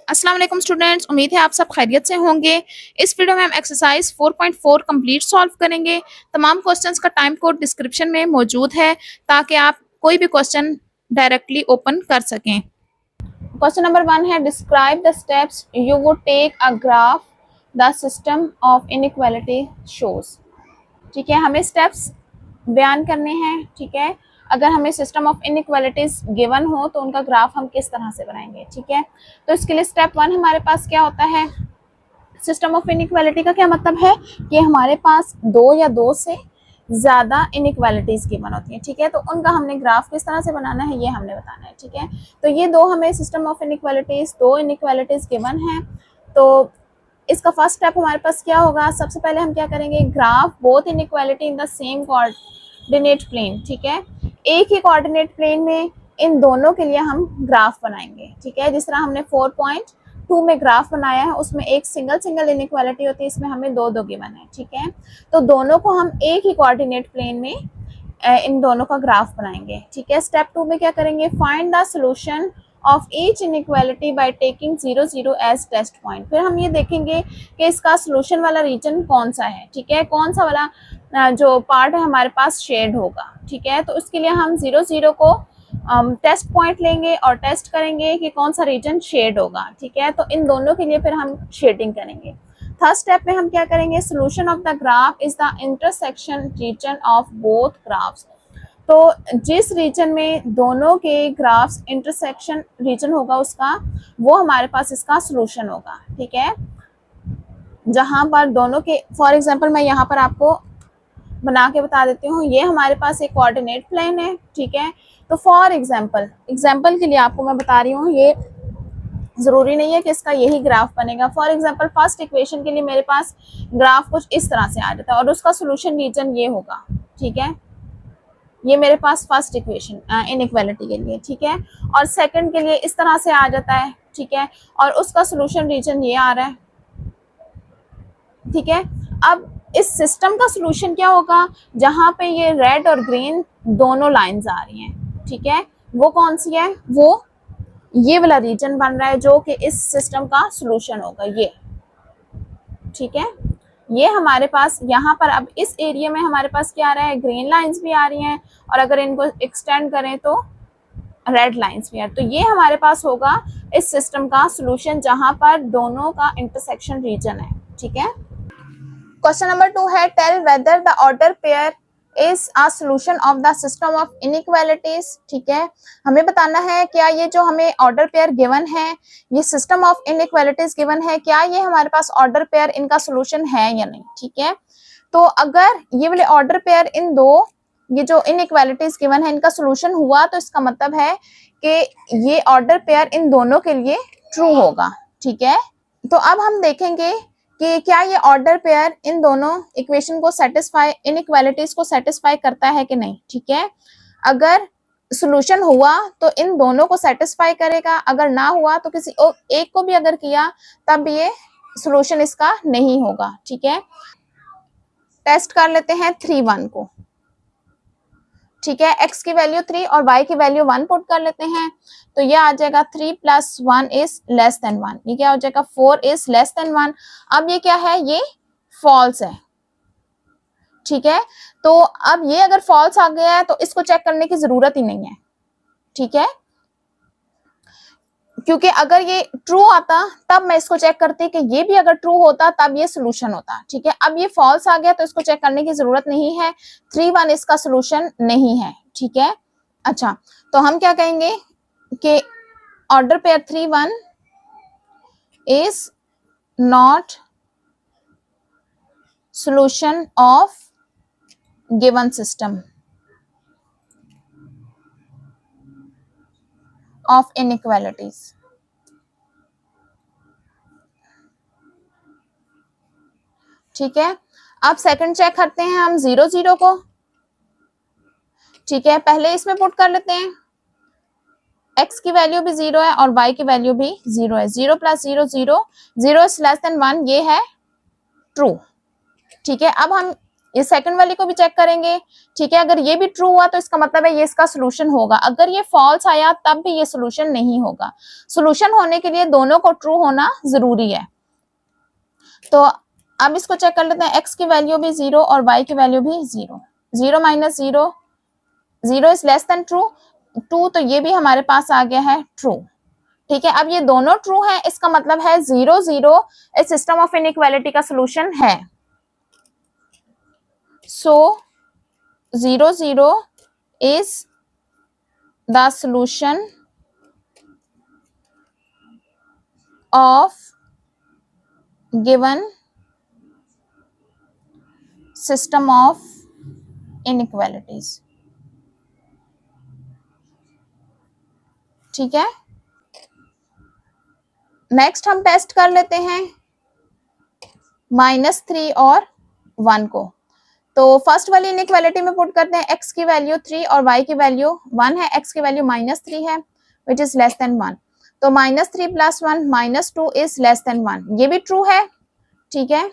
अस्सलाम वालेकुम स्टूडेंट्स, उम्मीद है आप सब खैरियत से होंगे। इस वीडियो में हम एक्सरसाइज 4.4 कंप्लीट सॉल्व करेंगे। तमाम क्वेश्चंस का टाइम कोड डिस्क्रिप्शन में मौजूद है ताकि आप कोई भी क्वेश्चन डायरेक्टली ओपन कर सकें। क्वेश्चन नंबर 1 है, describe the steps you would take a graph the system of inequality shows. ठीक है, हमें स्टेप्स बयान करने हैं। ठीक है, अगर हमें सिस्टम ऑफ इनइक्वालिटीज गिवन हो तो उनका ग्राफ हम किस तरह से बनाएंगे। ठीक है, तो इसके लिए स्टेप 1 हमारे पास क्या होता है। सिस्टम ऑफ इनइक्वालिटी का क्या मतलब है कि हमारे पास दो या दो से ज़्यादा इनइक्वालिटीज गिवन होती हैं। ठीक है, तो उनका हमने ग्राफ किस तरह से बनाना है ये हमने बताना है। ठीक है, तो ये दो हमें सिस्टम ऑफ इनइक्वालिटीज, दो इनइक्वालिटीज गिवन है। तो इसका फर्स्ट स्टेप हमारे पास क्या होगा। सबसे पहले हम क्या करेंगे, graph both inequality in the same coordinate plane. ठीक है, एक ही कोऑर्डिनेट प्लेन में इन दोनों के लिए हम ग्राफ बनाएंगे। ठीक है, जिस तरह हमने 4.2 में ग्राफ बनाया है उसमें एक सिंगल इनइक्वालिटी होती है, इसमें हमें दो गिवन है। ठीक है, तो दोनों को हम एक ही कोऑर्डिनेट प्लेन में इन दोनों का ग्राफ बनाएंगे। ठीक है, स्टेप 2 में क्या करेंगे, find the solution of each inequality by taking 0 0 as test point. फिर हम ये देखेंगे कि इसका सोल्यूशन वाला रीजन कौन सा है। ठीक है, कौन सा वाला जो पार्ट है हमारे पास शेड होगा। ठीक है, तो उसके लिए हम 0 0 को टेस्ट पॉइंट लेंगे और टेस्ट करेंगे कि कौन सा रीजन शेड होगा। ठीक है, तो इन दोनों के लिए फिर हम शेडिंग करेंगे। थर्ड स्टेप में हम क्या करेंगे, solution of the graph is the intersection region of both graphs. तो जिस रीजन में दोनों के ग्राफ्स इंटरसेक्शन रीजन होगा उसका, वो हमारे पास इसका सोल्यूशन होगा। ठीक है, जहां पर दोनों के, फॉर एग्जांपल मैं यहाँ पर आपको बना के बता देती हूँ। ये हमारे पास एक कोऑर्डिनेट प्लेन है। ठीक है, तो फॉर एग्जांपल के लिए आपको मैं बता रही हूँ, ये जरूरी नहीं है कि इसका यही ग्राफ बनेगा। फॉर एग्जांपल फर्स्ट इक्वेशन के लिए मेरे पास ग्राफ कुछ इस तरह से आ जाता है और उसका सोल्यूशन रीजन ये होगा। ठीक है, ये मेरे पास फर्स्ट इक्वेशन इनइक्वालिटी के लिए। ठीक है, और सेकंड के लिए इस तरह से आ जाता है। ठीक है, और उसका सोल्यूशन रीजन ये आ रहा है। ठीक है, अब इस सिस्टम का सोल्यूशन क्या होगा, जहां पे ये रेड और ग्रीन दोनों लाइंस आ रही हैं। ठीक है, वो कौन सी है, वो ये वाला रीजन बन रहा है जो कि इस सिस्टम का सोल्यूशन होगा ये। ठीक है, ये हमारे पास यहाँ पर अब इस एरिया में हमारे पास क्या आ रहा है, ग्रीन लाइंस भी आ रही हैं और अगर इनको एक्सटेंड करें तो रेड लाइंस भी है। तो ये हमारे पास होगा इस सिस्टम का सोल्यूशन जहां पर दोनों का इंटरसेक्शन रीजन है। ठीक है, क्वेश्चन नंबर 2 है, tell whether the order pair is a solution of the system of inequalities. ठीक है, हमें बताना है क्या ये जो हमें ऑर्डर पेयर गिवन है, ये सिस्टम ऑफ इनइक्वालिटीज गिवन है, क्या ये हमारे पास ऑर्डर पेयर इनका सोल्यूशन है या नहीं। ठीक है, तो अगर ये वाले ऑर्डर पेयर इन दो, ये जो इनइक्वालिटीज गिवन है इनका सोल्यूशन हुआ तो इसका मतलब है कि ये ऑर्डर पेयर इन दोनों के लिए ट्रू होगा। ठीक है, तो अब हम देखेंगे कि क्या ये ऑर्डर पेयर इन दोनों इक्वेशन को सेटिस्फाई, इनइक्वालिटीज को सेटिस्फाई करता है कि नहीं। ठीक है, अगर सोल्यूशन हुआ तो इन दोनों को सेटिस्फाई करेगा, अगर ना हुआ तो किसी एक को भी अगर किया तब ये सोल्यूशन इसका नहीं होगा। ठीक है, टेस्ट कर लेते हैं 3 1 को। ठीक है, x की वैल्यू 3 और y की वैल्यू 1 पुट कर लेते हैं, तो ये आ जाएगा 3 + 1 इज लेस देन 1। ये क्या हो जाएगा, 4 इज लेस देन 1। अब ये क्या है, ये फॉल्स है। ठीक है, तो अब ये अगर फॉल्स आ गया है तो इसको चेक करने की जरूरत ही नहीं है। ठीक है, क्योंकि अगर ये ट्रू आता तब मैं इसको चेक करती कि ये भी अगर ट्रू होता तब ये सोल्यूशन होता। ठीक है, अब ये फॉल्स आ गया तो इसको चेक करने की जरूरत नहीं है, 3 1 इसका सोल्यूशन नहीं है। ठीक है, अच्छा तो हम क्या कहेंगे कि order pair 3 1 is not solution of given system of inequalities. ठीक है, अब सेकंड चेक करते हैं हम 0 0 को। ठीक है, पहले इसमें पुट कर लेते हैं, x की वैल्यू भी 0 है और y की वैल्यू भी 0 है। 0 + 0 0, 0 इज लेस देन 1, ये है ट्रू। ठीक है, अब हम ये सेकंड वाली को भी चेक करेंगे, ठीक है। अगर ये भी ट्रू हुआ तो इसका मतलब है ये इसका सोल्यूशन होगा। अगर ये फॉल्स आया तब भी ये सोल्यूशन नहीं होगा। सोल्यूशन होने के लिए दोनों को ट्रू होना जरूरी है। तो अब इसको चेक कर लेते हैं, x की वैल्यू भी 0 और y की वैल्यू भी 0। 0 minus 0, 0 is less then true, 2, तो ये भी हमारे पास आ गया है ट्रू, ठीक है। अब ये दोनों ट्रू है, इसका मतलब है 0 0 इस सिस्टम ऑफ इनइक्वालिटी का सोल्यूशन है। सो 0 0 is the solution of given system of inequalities, ठीक है। नेक्स्ट हम टेस्ट कर लेते हैं -3 और 1 को। तो फर्स्ट वाली इनइक्वालिटी में पुट करते हैं, x की वैल्यू 3 और y की वैल्यू 1 है, x की वैल्यू -3 है विच इज लेस देन 1। तो -3 + 1 -2 इज लेस देन 1, ये भी ट्रू है, ठीक है।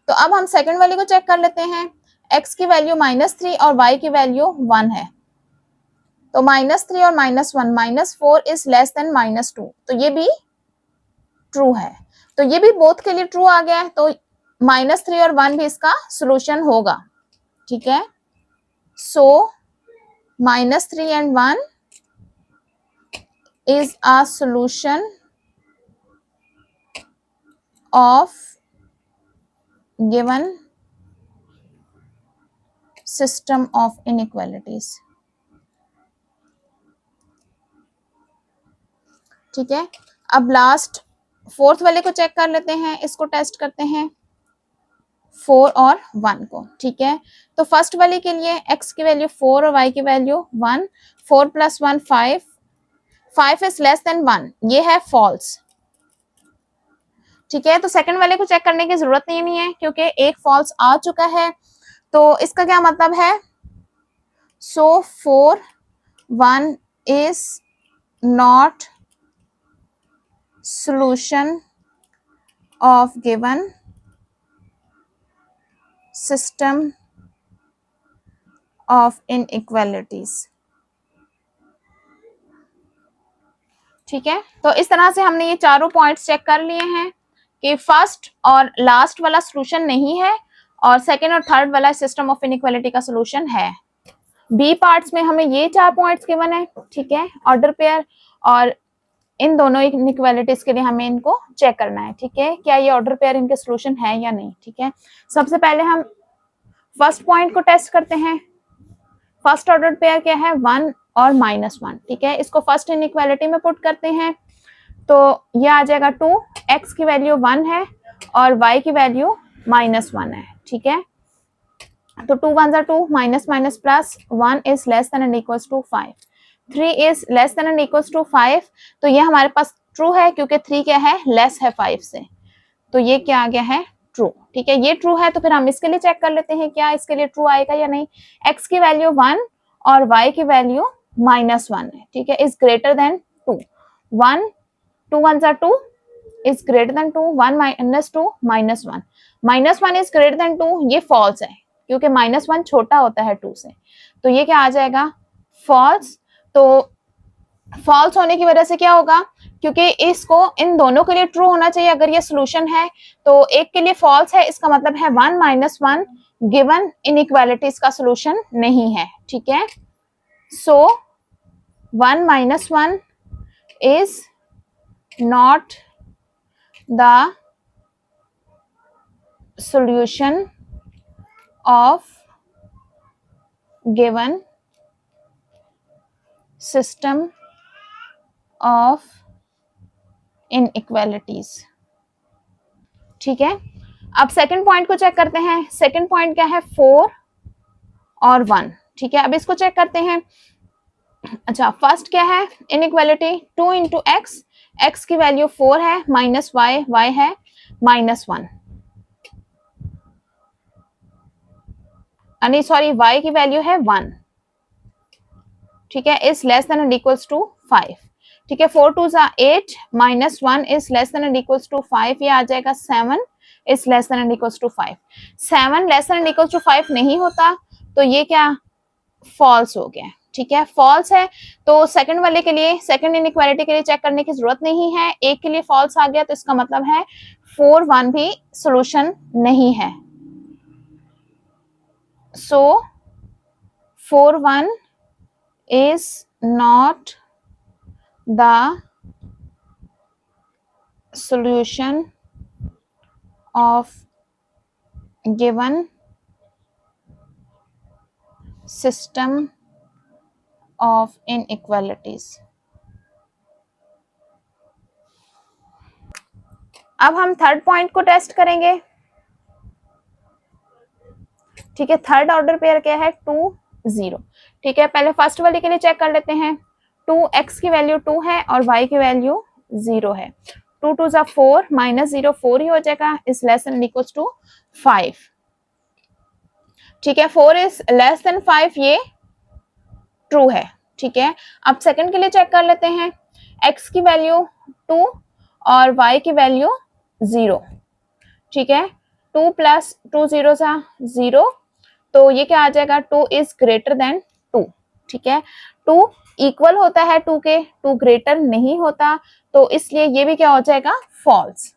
तो अब हम सेकंड वाली को चेक कर लेते हैं, x की वैल्यू -3 और y की वैल्यू 1 है। तो -3 और -1 -4 इज लेस देन -2, तो ये भी ट्रू है। तो ये भी बोथ के लिए ट्रू आ गया है, तो -3 और 1 भी इसका सोल्यूशन होगा, ठीक है। सो -3 and 1 is a solution of given system of inequalities, ठीक है। अब लास्ट फोर्थ वाले को चेक कर लेते हैं, इसको टेस्ट करते हैं 4 और 1 को, ठीक है। तो फर्स्ट वाले के लिए x की वैल्यू 4 और y की वैल्यू 1, 4 + 1 5, 5 इज लेस देन 1, ये है फॉल्स, ठीक है। तो सेकंड वाले को चेक करने की जरूरत नहीं है क्योंकि एक फॉल्स आ चुका है, तो इसका क्या मतलब है, सो 4 1 is not solution of given system of inequalities, ठीक है। तो इस तरह से हमने ये चारों पॉइंट्स चेक कर लिए हैं कि फर्स्ट और लास्ट वाला सोल्यूशन नहीं है और सेकेंड और थर्ड वाला सिस्टम ऑफ इनइक्वालिटी का सोल्यूशन है। बी पार्ट्स में हमें ये 4 पॉइंट्स गिवन है, ठीक है, ऑर्डर पेयर, और इन दोनों इनइक्वालिटीज के लिए हमें इनको चेक करना है, ठीक है, क्या ये ऑर्डर पेयर इनके सोल्यूशन है या नहीं, ठीक है। सबसे पहले हम फर्स्ट पॉइंट को टेस्ट करते हैं। फर्स्ट ऑर्डर पेयर क्या है, 1 और -1, ठीक है। इसको फर्स्ट इनइक्वालिटी में पुट करते हैं, तो ये आ जाएगा 2, x की वैल्यू 1 है और y की वैल्यू -1 है, ठीक है। तो 2 1 are 2, minus plus 1 is less than and equals to 5, 3 is less than and equals to 5, तो ये हमारे पास ट्रू है क्योंकि 3 क्या है, लेस है 5 से, तो ये क्या आ गया है, ट्रू, ठीक है। ये ट्रू है तो फिर हम इसके लिए चेक कर लेते हैं क्या इसके लिए ट्रू आएगा या नहीं। x की वैल्यू 1 और y की वैल्यू -1 है, ठीक है, is greater than 2, 1 2 1 are 2 is greater than 2, 1 - 2 -1, -1 is greater than 2, ये फॉल्स है क्योंकि -1 छोटा होता है 2 से, तो ये क्या आ जाएगा, फॉल्स। तो फॉल्स होने की वजह से क्या होगा, क्योंकि इसको इन दोनों के लिए ट्रू होना चाहिए अगर ये सोल्यूशन है, तो एक के लिए फॉल्स है, इसका मतलब है 1 - 1 गिवन इनइक्वालिटीज का सोल्यूशन नहीं है, ठीक है। सो 1 - 1 is not the solution of given system of inequalities, ठीक है। अब सेकंड पॉइंट को चेक करते हैं। सेकंड पॉइंट क्या है, 4 और 1, ठीक है। अब इसको चेक करते हैं। अच्छा, फर्स्ट क्या है, इनइक्वालिटी 2 × x, x की वैल्यू 4 है, माइनस y, y है -1, नहीं सॉरी, y की वैल्यू है 1, ठीक है, is less than and equals to 5, ठीक है। 4 2 8, -1 is less than and equals to 5, ये आ जाएगा 7, is less than and equals to 5। 7 less than and equals to 5 नहीं होता, तो ये क्या फॉल्स हो गया। ठीक है, फॉल्स है। तो सेकंड वाले के लिए, सेकंड इनइक्वालिटी के लिए चेक करने की जरूरत नहीं है। एक के लिए फॉल्स आ गया तो इसका मतलब है 4 1 भी सॉल्यूशन नहीं है। सो 4 1 is not the solution of given system of inequalities। अब हम थर्ड पॉइंट को टेस्ट करेंगे। ठीक है, थर्ड ऑर्डर पेयर क्या है, 2 0। ठीक है, पहले फर्स्ट वाले के लिए चेक कर लेते हैं। 2x की वैल्यू 2 है और y की वैल्यू 0 है। 2 2 जा 4 माइनस 0 4 ही हो जाएगा, is less than equals to 5। ठीक है, 4 इज लेस देन 5, ये ट्रू है। ठीक है, अब सेकंड के लिए चेक कर लेते हैं। x की वैल्यू 2 और y की वैल्यू 0। ठीक है, 2 प्लस 2 0 सा 0, तो ये क्या आ जाएगा, 2 इज ग्रेटर देन 2। ठीक है, 2 इक्वल होता है 2 के, 2 ग्रेटर नहीं होता, तो इसलिए ये भी क्या हो जाएगा, फॉल्स।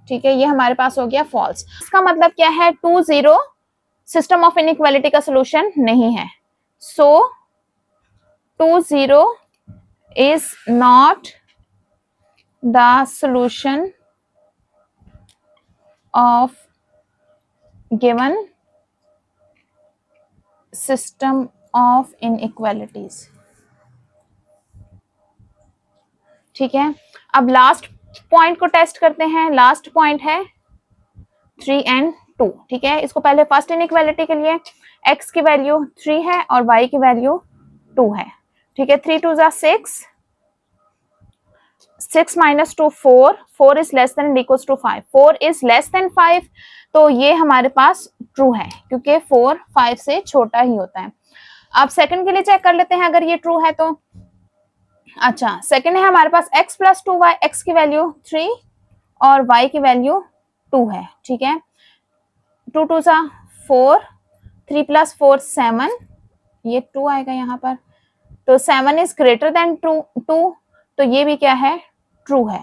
ठीक है, ये हमारे पास हो गया फॉल्स। इसका मतलब क्या है, 2 0 सिस्टम ऑफ इनइक्वालिटी का सॉल्यूशन नहीं है। सो 2 0 is not the solution of given system of inequalities। ठीक है, अब लास्ट पॉइंट को टेस्ट करते हैं। लास्ट पॉइंट है 3 and 2। ठीक है, इसको पहले फर्स्ट इनइक्वालिटी के लिए x की वैल्यू 3 है और y की वैल्यू 2 है। ठीक है, 3 2 जा 6, 6 minus 2 4, 4 is less than and equals to 5, 4 is less than 5, तो ये हमारे पास ट्रू है क्योंकि 4 5 से छोटा ही होता है। अब सेकंड के लिए चेक कर लेते हैं अगर ये ट्रू है तो। अच्छा, सेकंड है हमारे पास x प्लस 2y, x की वैल्यू 3 और y की वैल्यू 2 है। ठीक है, 2 2 सा 4, 3 प्लस 4 7, ये 2 आएगा यहाँ पर, तो 7 इज ग्रेटर देन 2, तो ये भी क्या है, ट्रू है।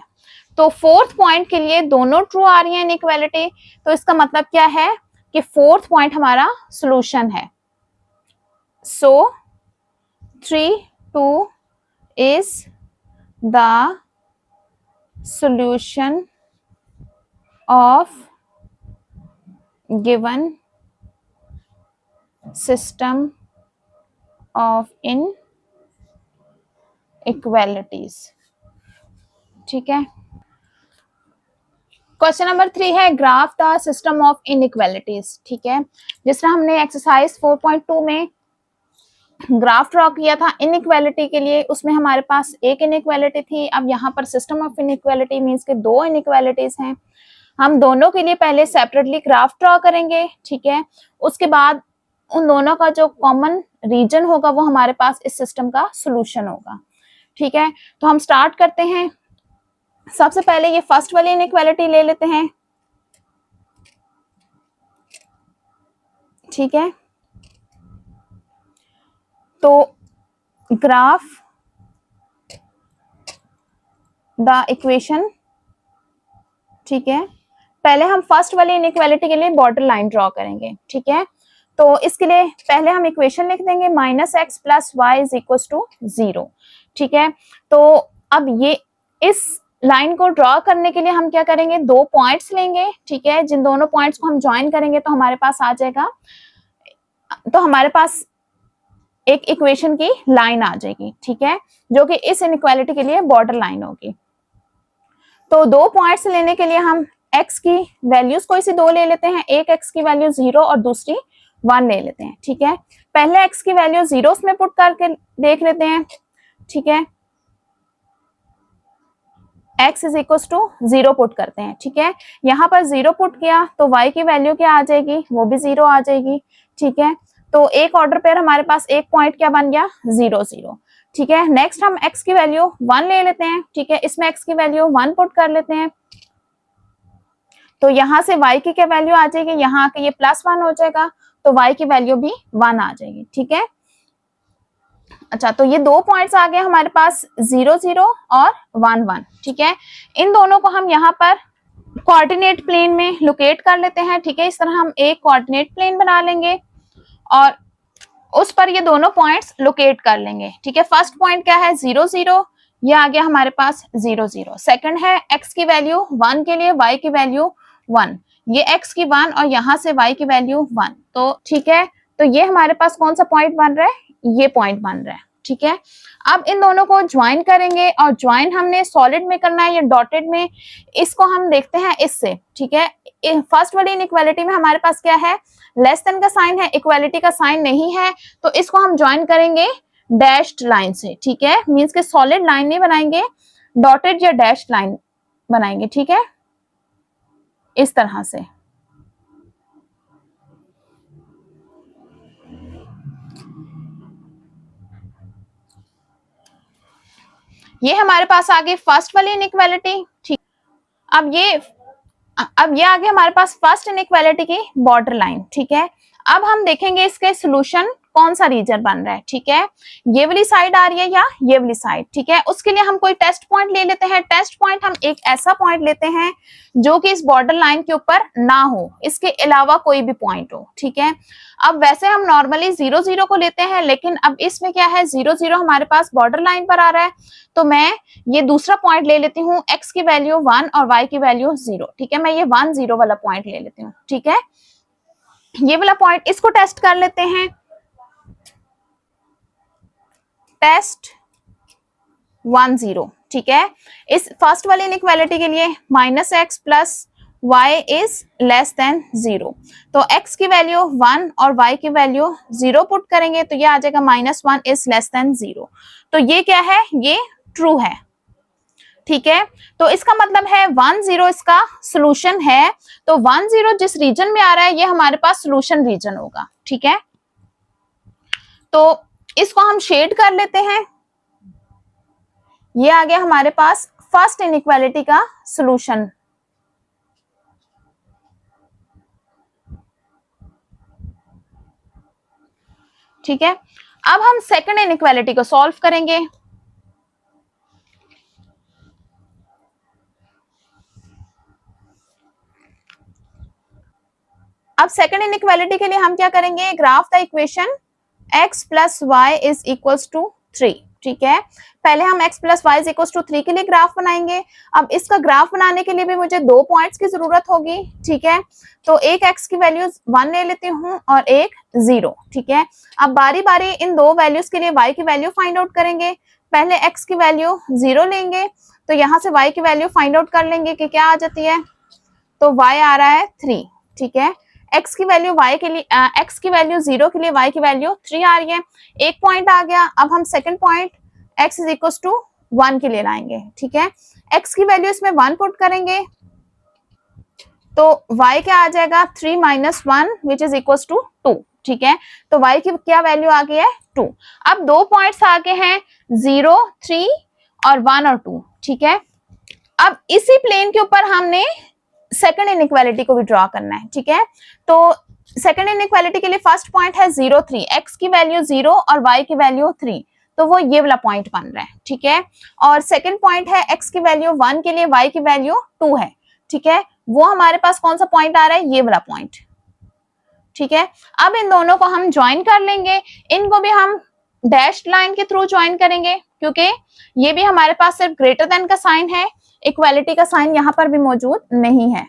तो फोर्थ पॉइंट के लिए दोनों ट्रू आ रही है इनइक्वालिटी, तो इसका मतलब क्या है कि फोर्थ पॉइंट हमारा सॉल्यूशन है। सो 3 2 is the solution of given system of inequalities. ठीक है, क्वेश्चन नंबर 3 है graph the system of inequalities. ठीक है, जिस तरह हमने एक्सरसाइज 4.2 में ग्राफ ड्रॉ किया था इनइक्वालिटी के लिए, उसमें हमारे पास एक इनइक्वालिटी थी। अब यहाँ पर सिस्टम ऑफ इनइक्वालिटी मींस के 2 इनइक्वालिटीज हैं। हम दोनों के लिए पहले सेपरेटली ग्राफ ड्रॉ करेंगे। ठीक है, उसके बाद उन दोनों का जो कॉमन रीजन होगा वो हमारे पास इस सिस्टम का सोल्यूशन होगा। ठीक है, तो हम स्टार्ट करते हैं। सबसे पहले ये फर्स्ट वाली इनइक्वालिटी ले लेते हैं। ठीक है, तो ग्राफ द इक्वेशन। ठीक है, पहले हम फर्स्ट वाली इनइक्वालिटी के लिए बॉर्डर लाइन ड्रॉ करेंगे। ठीक है, तो इसके लिए पहले हम इक्वेशन लिख देंगे -x + y = 0। ठीक है, तो अब ये इस लाइन को ड्रॉ करने के लिए हम क्या करेंगे, 2 पॉइंट्स लेंगे। ठीक है, जिन दोनों पॉइंट्स को हम ज्वाइन करेंगे तो हमारे पास आ जाएगा, तो हमारे पास एक इक्वेशन की लाइन आ जाएगी। ठीक है, जो कि इस इनइक्वालिटी के लिए बॉर्डर लाइन होगी। तो 2 पॉइंट्स लेने के लिए हम x की वैल्यूज कोई सी 2 ले लेते हैं। एक x की वैल्यू 0 और दूसरी 1 ले लेते हैं। ठीक है, पहले x की वैल्यू 0 में पुट करके देख लेते हैं। ठीक है, x = 0 पुट करते हैं। ठीक है, यहाँ पर 0 पुट किया तो y की वैल्यू क्या आ जाएगी, वो भी 0 आ जाएगी। ठीक है, तो एक ऑर्डर पेयर हमारे पास एक पॉइंट क्या बन गया, 0 0। ठीक है, नेक्स्ट हम x की वैल्यू 1 ले लेते हैं। ठीक है, इसमें x की वैल्यू 1 पुट कर लेते हैं, तो यहां से y की क्या वैल्यू आ जाएगी, यहाँ आके ये +1 हो जाएगा, तो y की वैल्यू भी 1 आ जाएगी। ठीक है, अच्छा, तो ये दो पॉइंट्स आ गए हमारे पास, 0 0 और 1 1। ठीक है, इन दोनों को हम यहाँ पर कोऑर्डिनेट प्लेन में लोकेट कर लेते हैं। ठीक है, इस तरह हम एक कोऑर्डिनेट प्लेन बना लेंगे और उस पर ये दोनों पॉइंट्स लोकेट कर लेंगे। ठीक है, फर्स्ट पॉइंट क्या है, 0 0, ये आ गया हमारे पास 0 0। सेकंड है x की वैल्यू 1 के लिए y की वैल्यू 1, ये x की 1 और यहाँ से y की वैल्यू 1। तो ठीक है, तो ये हमारे पास कौन सा पॉइंट बन रहा है, ये पॉइंट बन रहा है। ठीक है, अब इन दोनों को ज्वाइन करेंगे और ज्वाइन हमने सॉलिड में करना है या डॉटेड में, इसको हम देखते हैं इससे। ठीक है, फर्स्ट वाली इनइक्वालिटी में हमारे पास क्या है, लेस देन का साइन है, इक्वालिटी का साइन नहीं है, तो इसको हम ज्वाइन करेंगे डैश्ड लाइन से। ठीक है, मींस के सॉलिड लाइन नहीं बनाएंगे, डॉटेड या डैश्ड लाइन बनाएंगे। ठीक है, इस तरह से। ये हमारे पास आ गई फर्स्ट वाली इनइक्वालिटी। ठीक, अब ये आ गया हमारे पास फर्स्ट इनइक्वालिटी की बॉर्डर लाइन। ठीक है, अब हम देखेंगे इसके सॉल्यूशन कौन सा रीजन बन रहा है। ठीक है, ये वाली साइड आ रही है या ये वाली साइड। ठीक है, उसके लिए हम कोई टेस्ट पॉइंट ले लेते हैं। टेस्ट पॉइंट हम एक ऐसा पॉइंट लेते हैं जो कि इस बॉर्डर लाइन के ऊपर ना हो, इसके अलावा कोई भी पॉइंट हो। ठीक है, अब वैसे हम नॉर्मली 0 0 को लेते हैं, लेकिन अब इसमें क्या है, 0 0 हमारे पास बॉर्डर लाइन पर आ रहा है, तो मैं ये दूसरा पॉइंट ले लेती हूँ, x की वैल्यू 1 और y की वैल्यू 0। ठीक है, मैं ये 1 0 वाला पॉइंट ले लेती हूँ। ठीक है, ये वाला पॉइंट, इसको टेस्ट कर लेते हैं। टेस्ट 1 0। ठीक है, इस फर्स्ट वाली इनइक्वालिटी के लिए -x plus y is less than 0, तो x की वैल्यू 1 और y की वैल्यू 0 पुट करेंगे, तो ये आ जाएगा -1 इज लेस देन 0। तो ये क्या है, ये ट्रू है। ठीक है, तो इसका मतलब है 1 0 इसका सोल्यूशन है, तो 1 0 जिस रीजन में आ रहा है ये हमारे पास सोल्यूशन रीजन होगा। ठीक है, तो इसको हम शेड कर लेते हैं। ये आ गया हमारे पास फर्स्ट इनइक्वालिटी का सोल्यूशन। ठीक है, अब हम सेकंड इनइक्वालिटी को सॉल्व करेंगे। अब सेकंड इनइक्वालिटी के लिए हम क्या करेंगे, graph the equation x plus Y is equals to 3। ठीक है, पहले हम x plus Y is equals to 3 के लिए ग्राफ बनाएंगे। अब इसका ग्राफ बनाने के लिए भी मुझे दो पॉइंट्स की जरूरत होगी। ठीक है, तो एक x की वैल्यू 1 ले लेती हूँ और एक 0। ठीक है, अब बारी बारी इन दो वैल्यूज के लिए y की वैल्यू फाइंड आउट करेंगे। पहले x की वैल्यू 0 लेंगे, तो यहाँ से y की वैल्यू फाइंड आउट कर लेंगे कि क्या आ जाती है, तो y आ रहा है 3। ठीक है, x की वैल्यू y के लिए x की वैल्यू 0 के लिए y की वैल्यू 3 आ रही है, एक पॉइंट आ गया। अब हम second point x is equal to 1 के लिए लाएंगे। ठीक है, x की वैल्यू इसमें 1 पुट करेंगे, तो y क्या आ जाएगा, 3 - 1 विच इज इक्वल टू 2। ठीक है, तो y की क्या वैल्यू आ गई है, 2। अब दो पॉइंट्स आगे हैं, 0 3 और 1 और 2। ठीक है, अब इसी प्लेन के ऊपर हमने सेकंड इनइक्वालिटी को भी ड्रॉ करना है। ठीक है, तो सेकंड इनइक्वालिटी के लिए फर्स्ट पॉइंट है 0 3, x की वैल्यू 0 और y की वैल्यू 3, तो वो ये वाला पॉइंट बन रहा है। ठीक है, और सेकंड पॉइंट है x की वैल्यू 1 के लिए y की वैल्यू 2 है। ठीक है, वो हमारे पास कौन सा पॉइंट आ रहा है, ये वाला पॉइंट। ठीक है, अब इन दोनों को हम ज्वाइन कर लेंगे, इनको भी हम डैश्ड लाइन के थ्रू ज्वाइन करेंगे, क्योंकि ये भी हमारे पास सिर्फ ग्रेटर देन का साइन है, इक्वालिटी का साइन यहां पर भी मौजूद नहीं है।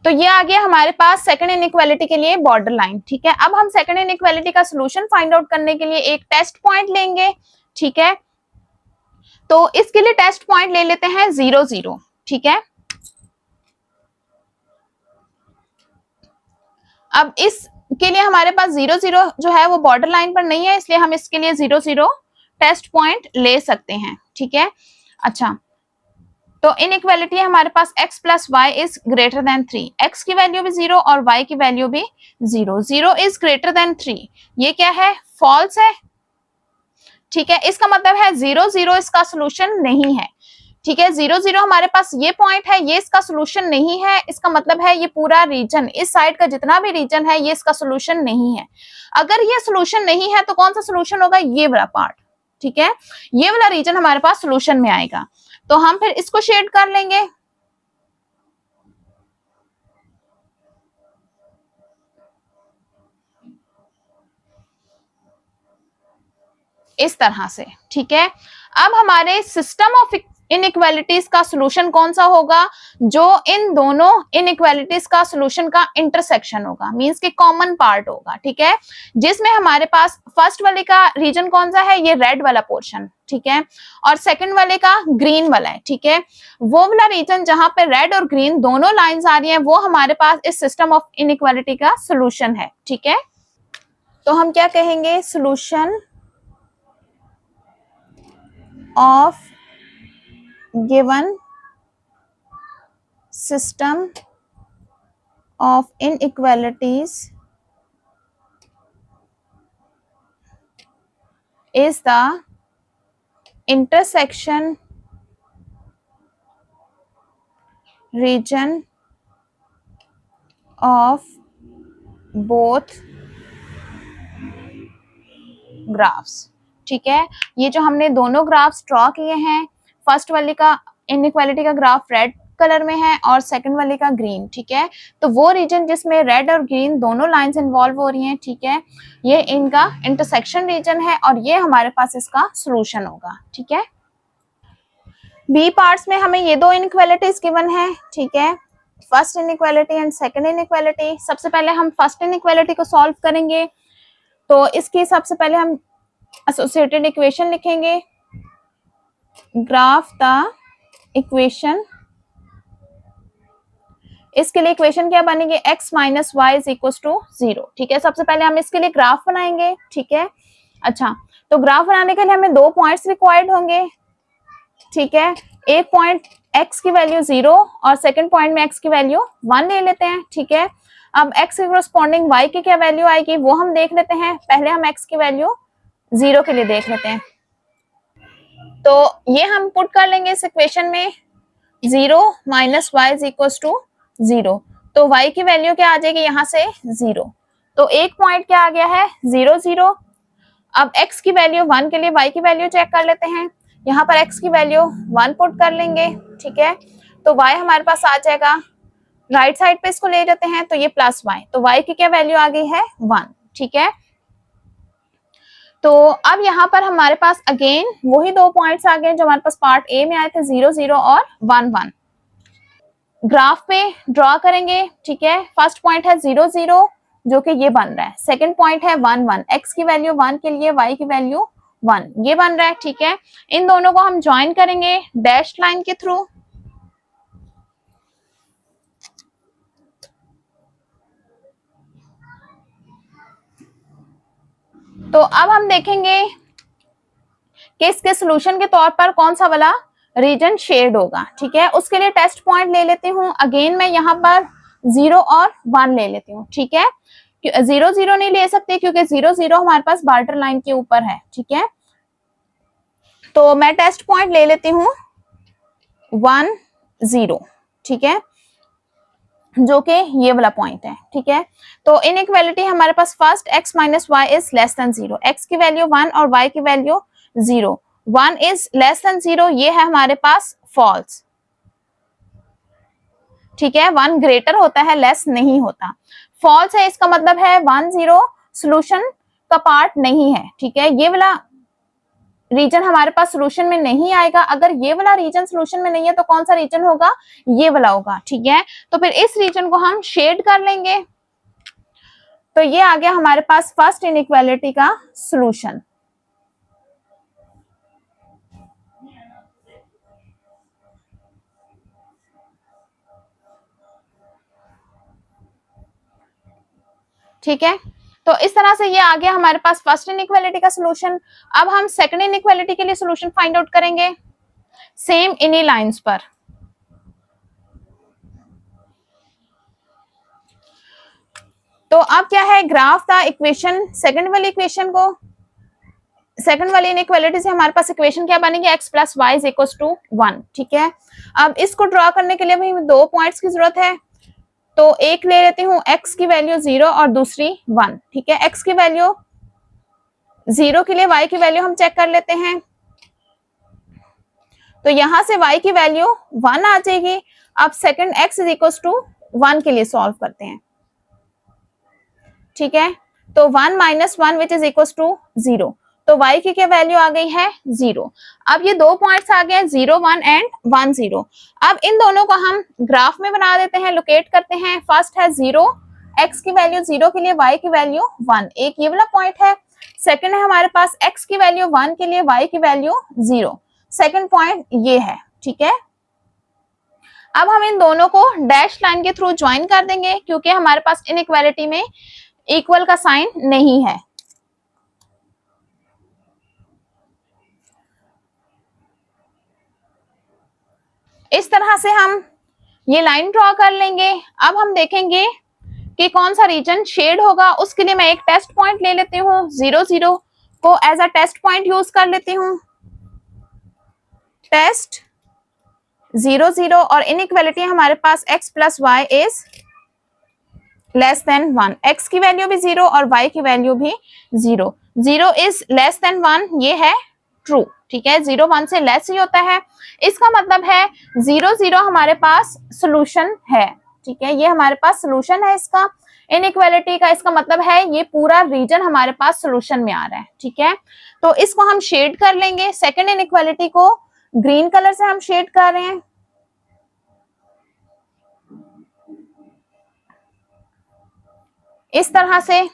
तो ये आ गया हमारे पास सेकंड इनइक्वालिटी के लिए बॉर्डर लाइन। ठीक है, अब हम सेकंड इनइक्वालिटी का सॉल्यूशन फाइंड आउट करने के लिए एक टेस्ट पॉइंट लेंगे। ठीक है, तो इसके लिए टेस्ट पॉइंट ले लेते हैं 0 0। ठीक है। अब इसके लिए हमारे पास 0 0 जो है वो बॉर्डर लाइन पर नहीं है, इसलिए हम इसके लिए 0 0 टेस्ट पॉइंट ले सकते हैं, ठीक है। अच्छा, तो इनइक्वालिटी है हमारे पास x plus Y is greater than 3, x की वैल्यू भी 0 और y की वैल्यू भी 0, 0 इज ग्रेटर देन 3, ये क्या है, फॉल्स है, ठीक है। इसका मतलब है 0 0 इसका सोल्यूशन नहीं है, ठीक है। 0 0 हमारे पास ये पॉइंट है, ये इसका सोल्यूशन नहीं है, इसका मतलब है ये पूरा रीजन, इस साइड का जितना भी रीजन है ये इसका सोल्यूशन नहीं है। अगर ये सोल्यूशन नहीं है तो कौन सा सोल्यूशन होगा, ये वाला पार्ट, ठीक है, ये वाला रीजन हमारे पास सोल्यूशन में आएगा। तो हम फिर इसको शेड कर लेंगे, इस तरह से, ठीक है। अब हमारे सिस्टम ऑफ इनइक्वालिटीज का सॉल्यूशन कौन सा होगा, जो इन दोनों इनइक्वालिटीज का सॉल्यूशन का इंटरसेक्शन होगा, मींस के कॉमन पार्ट होगा, ठीक है। जिसमें हमारे पास फर्स्ट वाले का रीजन कौन सा है, ये रेड वाला पोर्शन, ठीक है, और सेकंड वाले का ग्रीन वाला है, ठीक है। वो वाला रीजन जहां पे रेड और ग्रीन दोनों लाइंस आ रही हैं वो हमारे पास इस सिस्टम ऑफ इनइक्वालिटी का सॉल्यूशन है, ठीक है। तो हम क्या कहेंगे, solution of given system of inequalities is the intersection region of both graphs, ठीक है। ये जो हमने दोनों ग्राफ्स ड्रॉ किए हैं, फर्स्ट वाले का इनइक्वालिटी का ग्राफ रेड कलर में है और सेकंड वाले का ग्रीन, ठीक है। तो वो रीजन जिसमें रेड और ग्रीन दोनों लाइंस इन्वॉल्व हो रही हैं, ठीक है, ये इनका इंटरसेक्शन रीजन है और ये हमारे पास इसका सॉल्यूशन होगा, ठीक है। बी पार्ट्स में हमें ये दो इनइक्वालिटीज गिवन है, ठीक है, first inequality and second inequality. सबसे पहले हम फर्स्ट इनइक्वालिटी को सॉल्व करेंगे, तो इसकी सबसे पहले हम एसोसिएटेड इक्वेशन लिखेंगे, ग्राफ द इक्वेशन। इसके लिए इक्वेशन क्या बनेगी, x minus Y is equal to 0, ठीक है। सबसे पहले हम इसके लिए ग्राफ बनाएंगे, ठीक है। अच्छा, तो ग्राफ बनाने के लिए हमें दो पॉइंट्स रिक्वायर्ड होंगे, ठीक है। एक पॉइंट x की वैल्यू 0 और सेकंड पॉइंट में x की वैल्यू 1 ले लेते हैं, ठीक है। अब x के कोरस्पॉन्डिंग y की क्या वैल्यू आएगी वो हम देख लेते हैं, पहले हम x की वैल्यू 0 के लिए देख लेते हैं। तो ये हम पुट कर लेंगे इस इक्वेशन में, 0 minus Y is equal to 0, तो y की वैल्यू क्या आ जाएगी यहाँ से 0, तो एक पॉइंट क्या आ गया है 0 0। अब x की वैल्यू 1 के लिए y की वैल्यू चेक कर लेते हैं, यहाँ पर x की वैल्यू 1 पुट कर लेंगे, ठीक है। तो y हमारे पास आ जाएगा, राइट साइड पे इसको ले जाते हैं तो ये प्लस y, तो y की क्या वैल्यू आ गई है 1, ठीक है। तो अब यहाँ पर हमारे पास अगेन वही दो पॉइंट्स आ गए जो हमारे पास पार्ट ए में आए थे, 0 0 और 1 1। ग्राफ पे ड्रॉ करेंगे, ठीक है। फर्स्ट पॉइंट है 0 0 जो कि ये बन रहा है, सेकंड पॉइंट है 1 1, x की वैल्यू 1 के लिए y की वैल्यू 1, ये बन रहा है, ठीक है। इन दोनों को हम ज्वाइन करेंगे डैश लाइन के थ्रू। तो अब हम देखेंगे कि इसके सॉल्यूशन के तौर पर कौन सा वाला रीजन शेड होगा, ठीक है। उसके लिए टेस्ट पॉइंट ले लेती हूँ, अगेन मैं यहाँ पर 0 और 1 ले लेती हूँ, ठीक है। 0 0 नहीं ले सकते क्योंकि 0 0 हमारे पास बॉर्डर लाइन के ऊपर है, ठीक है। तो मैं टेस्ट पॉइंट ले लेती हूँ 1 0, ठीक है, जो कि ये वाला पॉइंट है, ठीक है। तो इनइक्वालिटी हमारे पास first x minus Y is less than 0, x की वैल्यू 1 और y की वैल्यू 0, 1 इज लेस देन 0, ये है हमारे पास फॉल्स, ठीक है। 1 ग्रेटर होता है, लेस नहीं होता, फॉल्स है, इसका मतलब है 1 0 सोल्यूशन का पार्ट नहीं है, ठीक है। ये वाला रीजन हमारे पास सोल्यूशन में नहीं आएगा, अगर ये वाला रीजन सोल्यूशन में नहीं है तो कौन सा रीजन होगा, ये वाला होगा, ठीक है। तो फिर इस रीजन को हम शेड कर लेंगे, तो ये आ गया हमारे पास फर्स्ट इनइक्वालिटी का सोल्यूशन। ठीक है, तो इस तरह से ये आ गया हमारे पास फर्स्ट इनइक्वालिटी का सोल्यूशन। अब हम सेकंड इनइक्वालिटी के लिए सोल्यूशन फाइंड आउट करेंगे सेम इन्हीं लाइंस पर। तो अब क्या है, ग्राफ द इक्वेशन, सेकंड वाली इक्वेशन को, सेकंड वाली इनइक्वालिटी से हमारे पास इक्वेशन क्या बनेगी, x plus Y is equal to 1। ठीक है, अब इसको ड्रॉ करने के लिए भाई दो पॉइंट्स की जरूरत है, तो एक ले लेती हूँ x की वैल्यू 0 और दूसरी 1। ठीक है, x की वैल्यू 0 के लिए y की वैल्यू हम चेक कर लेते हैं, तो यहां से y की वैल्यू 1 आ जाएगी। अब second x is equal to 1 के लिए सॉल्व करते हैं। ठीक है, तो 1 minus 1 which is equal to 0, तो y की क्या वैल्यू आ गई है 0। अब ये दो पॉइंट्स आ गए 0 1 एंड 1 0। अब इन दोनों को हम ग्राफ में बना देते हैं, लोकेट करते हैं। फर्स्ट है 0, x की वैल्यू 0 के लिए y की वैल्यू 1, एक ये वाला पॉइंट है। सेकंड है हमारे पास x की वैल्यू 1 के लिए y की वैल्यू 0, सेकंड पॉइंट ये है। ठीक है, अब हम इन दोनों को डैश लाइन के थ्रू ज्वाइन कर देंगे, क्योंकि हमारे पास इनइक्वालिटी में इक्वल का साइन नहीं है। इस तरह से हम ये लाइन ड्रॉ कर लेंगे। अब हम देखेंगे कि कौन सा रीजन शेड होगा। उसके लिए मैं एक टेस्ट पॉइंट ले लेती हूँ, 0 0 को as a test point use कर लेती हूँ। टेस्ट 0 0 और इनइक्वालिटी हमारे पास x plus Y is less than 1, x की वैल्यू भी 0 और y की वैल्यू भी 0, 0 इज लेस देन 1, ये है ट्रू। ठीक है, 0 1 से लेस ही होता है, इसका मतलब है 0 0 हमारे पास सोल्यूशन है। ठीक है, ये हमारे पास सोल्यूशन है इसका, इनइक्वालिटी का। इसका मतलब है ये पूरा रीजन हमारे पास सोल्यूशन में आ रहा है। ठीक है, तो इसको हम शेड कर लेंगे। सेकंड इनइक्वालिटी को ग्रीन कलर से हम शेड कर रहे हैं। इस तरह से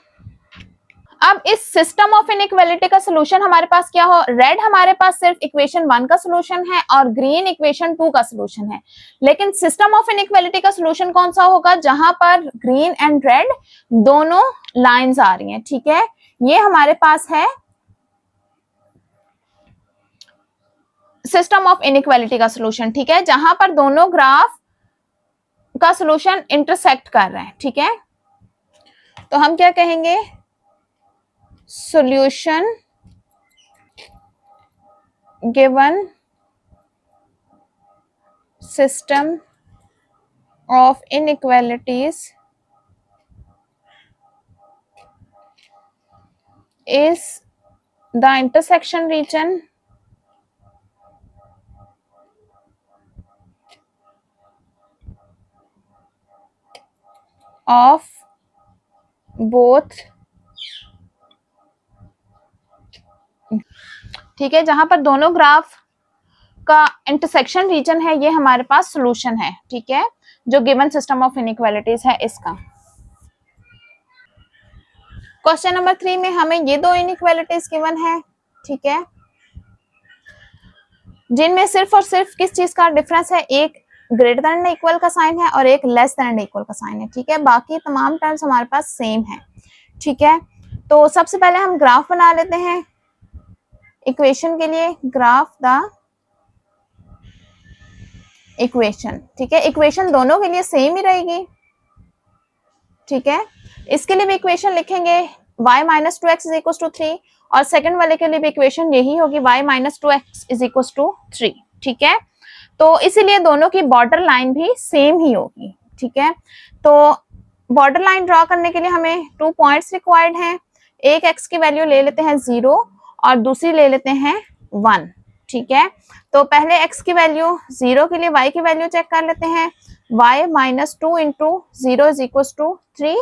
अब इस सिस्टम ऑफ इनइक्वालिटी का सोल्यूशन हमारे पास क्या हो, रेड हमारे पास सिर्फ इक्वेशन 1 का सोल्यूशन है और ग्रीन इक्वेशन 2 का सोल्यूशन है। लेकिन सिस्टम ऑफ इनइक्वालिटी का सोल्यूशन कौन सा होगा, जहां पर ग्रीन एंड रेड दोनों लाइंस आ रही हैं। ठीक है, ये हमारे पास है सिस्टम ऑफ इनइक्वालिटी का सोल्यूशन। ठीक है, जहां पर दोनों ग्राफ का सोल्यूशन इंटरसेक्ट कर रहे हैं। ठीक है, तो हम क्या कहेंगे, solution given system of inequalities is the intersection region of both। ठीक है, जहां पर दोनों ग्राफ का इंटरसेक्शन रीजन है, ये हमारे पास सॉल्यूशन है। ठीक है, जो गिवन सिस्टम ऑफ इनइक्वालिटीज है इसका। क्वेश्चन नंबर 3 में हमें ये दो इनइक्वालिटीज गिवन है। ठीक है, जिनमें सिर्फ और सिर्फ किस चीज का डिफरेंस है, एक ग्रेटर देन इक्वल का साइन है और एक लेस देन इक्वल का साइन है। ठीक है, बाकी तमाम टर्म्स हमारे पास सेम है। ठीक है, तो सबसे पहले हम ग्राफ बना लेते हैं इक्वेशन के लिए। Graph the equation. ठीक है, इक्वेशन दोनों के लिए सेम ही रहेगी। ठीक है, इसके लिए भी इक्वेशन लिखेंगे y minus 2x is equal to 3 और सेकंड वाले के लिए भी इक्वेशन यही होगी y minus 2x is equal to 3। ठीक है, तो इसीलिए दोनों की बॉर्डर लाइन भी सेम ही होगी। ठीक है, तो बॉर्डर लाइन ड्रॉ करने के लिए हमें 2 पॉइंट्स रिक्वायर्ड हैं। एक x की वैल्यू ले लेते हैं 0 और दूसरी ले लेते हैं 1। ठीक है, तो पहले x की वैल्यू 0 के लिए y की वैल्यू चेक कर लेते हैं। y minus 2 into 0 is equal to 3,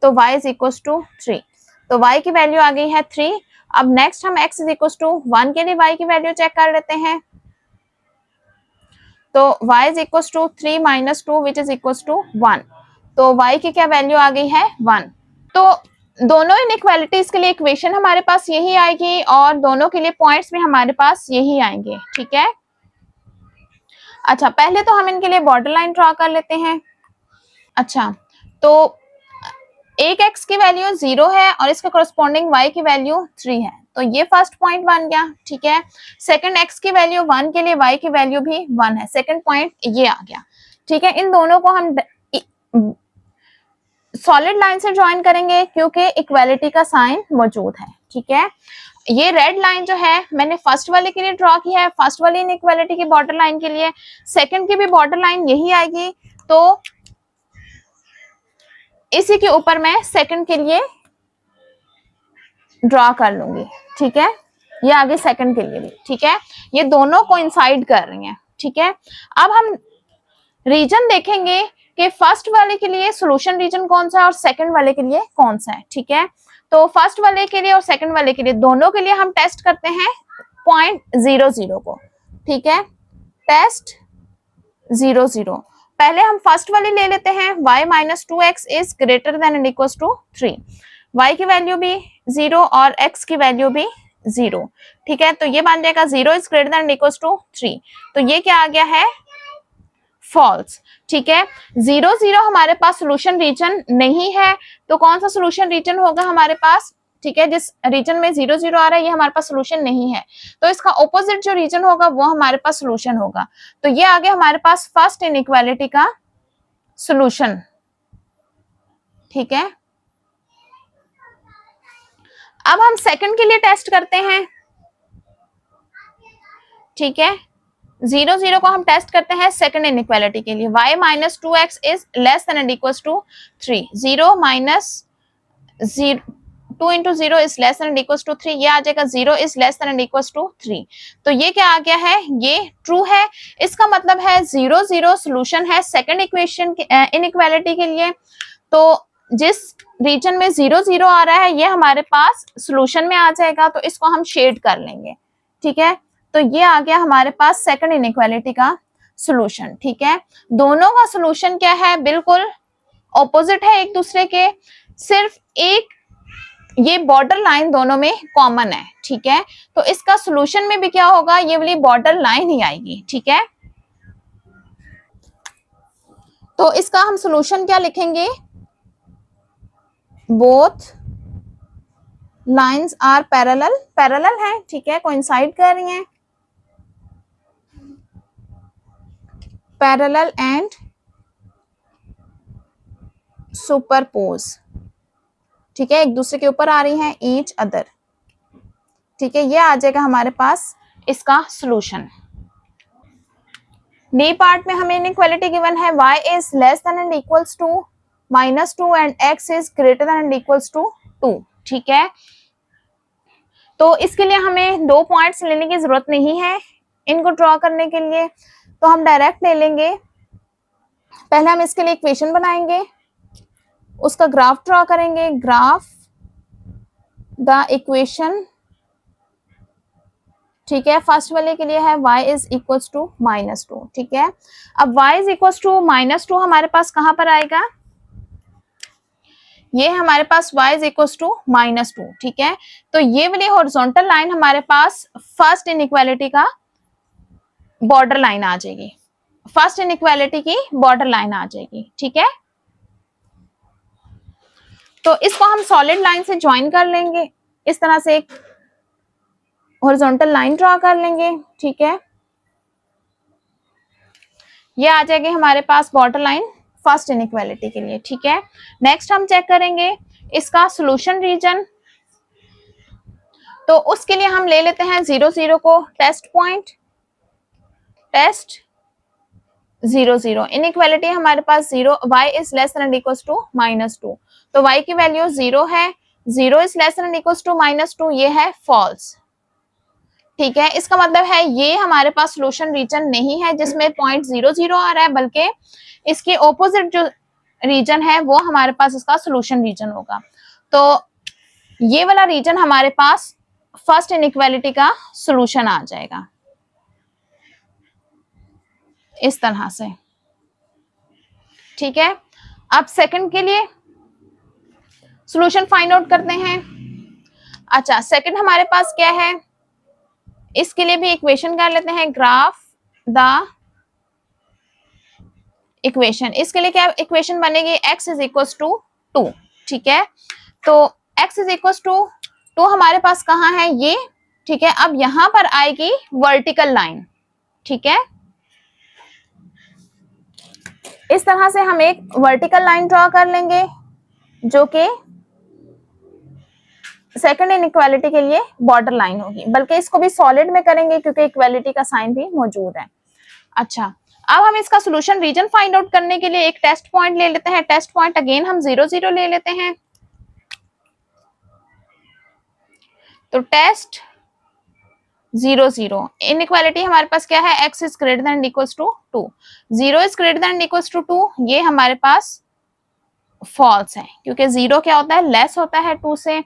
तो y इज इक्वल टू 3, तो y की वैल्यू आ गई है 3। अब नेक्स्ट हम x इज इक्वल टू 1 के लिए y की वैल्यू चेक कर लेते हैं, तो y is equal to 3 minus 2 which is equal to 1, तो y की क्या वैल्यू आ गई है 1। तो दोनों इनइक्वालिटीज के लिए इक्वेशन हमारे पास यही आएगी और दोनों के लिए पॉइंट्स भी हमारे पास यही आएंगे। ठीक है, अच्छा पहले तो हम इनके लिए बॉर्डर लाइन ड्रॉ कर लेते हैं। अच्छा, तो एक x की वैल्यू 0 है और इसके कॉरस्पॉन्डिंग y की वैल्यू 3 है, तो ये फर्स्ट पॉइंट बन गया। ठीक है, सेकंड x की वैल्यू 1 के लिए y की वैल्यू भी 1 है, सेकंड पॉइंट ये आ गया। ठीक है, इन दोनों को हम सॉलिड लाइन से ज्वाइन करेंगे क्योंकि इक्वालिटी का साइन मौजूद है। ठीक है, ये रेड लाइन जो है मैंने फर्स्ट वाले के लिए ड्रॉ की है, फर्स्ट वाली इनइक्वालिटी की बॉर्डर लाइन के लिए, सेकंड की भी बॉर्डर लाइन यही आएगी, तो इसी के ऊपर मैं सेकंड के लिए ड्रॉ कर लूंगी। ठीक है, ये आगे सेकंड के लिए भी। ठीक है, ये दोनों कोइंसाइड कर रही हैं। ठीक है, अब हम रीजन देखेंगे कि फर्स्ट वाले के लिए सॉल्यूशन रीजन कौन सा है और सेकंड वाले के लिए कौन सा है। ठीक है, तो फर्स्ट वाले के लिए और सेकंड वाले के लिए दोनों के लिए हम टेस्ट करते हैं पॉइंट 0 को। ठीक है, टेस्ट 0 पहले हम फर्स्ट वाली ले लेते हैं, y minus 2x is greater than and equal to 3, y की वैल्यू भी 0 और x की वैल्यू भी 0। ठीक है, तो ये बन जाएगा 0 is greater than and equal to 3, तो ये क्या आ गया है, फॉल्स। ठीक है, 0 हमारे पास सोल्यूशन रीजन नहीं है, तो कौन सा सोल्यूशन रीजन होगा हमारे पास। ठीक है, जिस रीजन में 0 आ रहा है ये हमारे पास सोल्यूशन नहीं है, तो इसका ऑपोजिट जो रीजन होगा वो हमारे पास सोल्यूशन होगा। तो ये आ गया हमारे पास फर्स्ट इनइक्वालिटी का सोल्यूशन। ठीक है, अब हम सेकंड के लिए टेस्ट करते हैं। ठीक है, 0 को हम टेस्ट करते हैं सेकंड इनइक्वालिटी के लिए, y minus 2x is less than and equal to 3, 0 minus 2 into 0 is less than and equal to 3, ये आ जाएगा 0 is less than and equal to 3, तो ये क्या आ गया है, ये ट्रू है। इसका मतलब है 0 सोल्यूशन है सेकंड इक्वेशन इनइक्वालिटी के लिए, तो जिस रीजन में 0 आ रहा है ये हमारे पास सोल्यूशन में आ जाएगा, तो इसको हम शेड कर लेंगे। ठीक है, तो ये आ गया हमारे पास सेकंड इनइक्वालिटी का सॉल्यूशन। ठीक है, दोनों का सॉल्यूशन क्या है, बिल्कुल ऑपोजिट है एक दूसरे के, सिर्फ एक ये बॉर्डर लाइन दोनों में कॉमन है। ठीक है, तो इसका सॉल्यूशन में भी क्या होगा, ये वाली बॉर्डर लाइन ही आएगी। ठीक है, तो इसका हम सॉल्यूशन क्या लिखेंगे, both lines are parallel, parallel है। ठीक है, कोइंसाइड कर रही हैं, पैरेलल एंड सुपरपोज। ठीक है, एक दूसरे के ऊपर आ रही हैं, ईच अदर। ठीक है, ये आ जाएगा हमारे पास इसका सॉल्यूशन। डी पार्ट में हमें इनइक्वालिटी गिवन है, y is less than and equals to -2 and x is greater than and equals to 2। ठीक है, तो इसके लिए हमें 2 पॉइंट्स लेने की जरूरत नहीं है इनको ड्रॉ करने के लिए, तो हम डायरेक्ट ले लेंगे। पहले हम इसके लिए इक्वेशन बनाएंगे, उसका ग्राफ ड्रॉ करेंगे, ग्राफ द इक्वेशन। ठीक है, फर्स्ट वाले के लिए है y इज इक्वल्स टू -2। ठीक है, अब y इज इक्वल्स टू -2 हमारे पास कहां पर आएगा, ये हमारे पास y इज इक्वल्स टू -2। ठीक है, तो ये वाली हॉरिजॉन्टल लाइन हमारे पास फर्स्ट इनइक्वालिटी का बॉर्डर लाइन आ जाएगी, फर्स्ट इनइक्वालिटी की बॉर्डर लाइन आ जाएगी। ठीक है, तो इसको हम सॉलिड लाइन से ज्वाइन कर लेंगे, इस तरह से एक हॉरिजॉन्टल लाइन ड्रॉ कर लेंगे। ठीक है, ये आ जाएगी हमारे पास बॉर्डर लाइन फर्स्ट इनइक्वालिटी के लिए। ठीक है, नेक्स्ट हम चेक करेंगे इसका सॉल्यूशन रीजन, तो उसके लिए हम ले लेते हैं 0 को टेस्ट पॉइंट, टेस्ट 0 इनइक्वालिटी हमारे पास 0, y is less than equal to -2, तो y की वैल्यू 0 है, 0 is less than equal to -2, ये है फॉल्स। ठीक है, इसका मतलब है ये हमारे पास सॉल्यूशन रीजन नहीं है जिसमें पॉइंट 0 आ रहा है, बल्कि इसके ऑपोजिट जो रीजन है वो हमारे पास इसका सॉल्यूशन रीजन होगा। तो ये वाला रीजन हमारे पास फर्स्ट इनइक्वालिटी का सॉल्यूशन आ जाएगा इस तरह से। ठीक है, अब सेकंड के लिए सॉल्यूशन फाइंड आउट करते हैं। अच्छा, सेकंड हमारे पास क्या है, इसके लिए भी इक्वेशन कर लेते हैं, ग्राफ द इक्वेशन। इसके लिए क्या इक्वेशन बनेगी, x इज इक्वल टू 2। ठीक है। तो x इज इक्वल टू हमारे पास कहाँ है ये, ठीक है। अब यहां पर आएगी वर्टिकल लाइन, ठीक है। इस तरह से हम एक वर्टिकल लाइन ड्रॉ कर लेंगे जो कि सेकंड इनइक्वालिटी के लिए बॉर्डर लाइन होगी, बल्कि इसको भी सॉलिड में करेंगे क्योंकि इक्वालिटी का साइन भी मौजूद है। अच्छा, अब हम इसका सॉल्यूशन रीजन फाइंड आउट करने के लिए एक टेस्ट पॉइंट ले लेते हैं। टेस्ट पॉइंट अगेन हम 0 0 ले लेते हैं। तो टेस्ट 0 0 इनइक्वालिटी हमारे पास क्या है, x is greater than equals to 2, 0 is greater than equals to 2, ये हमारे पास फॉल्स है क्योंकि 0 क्या होता है, लेस होता है 2 से।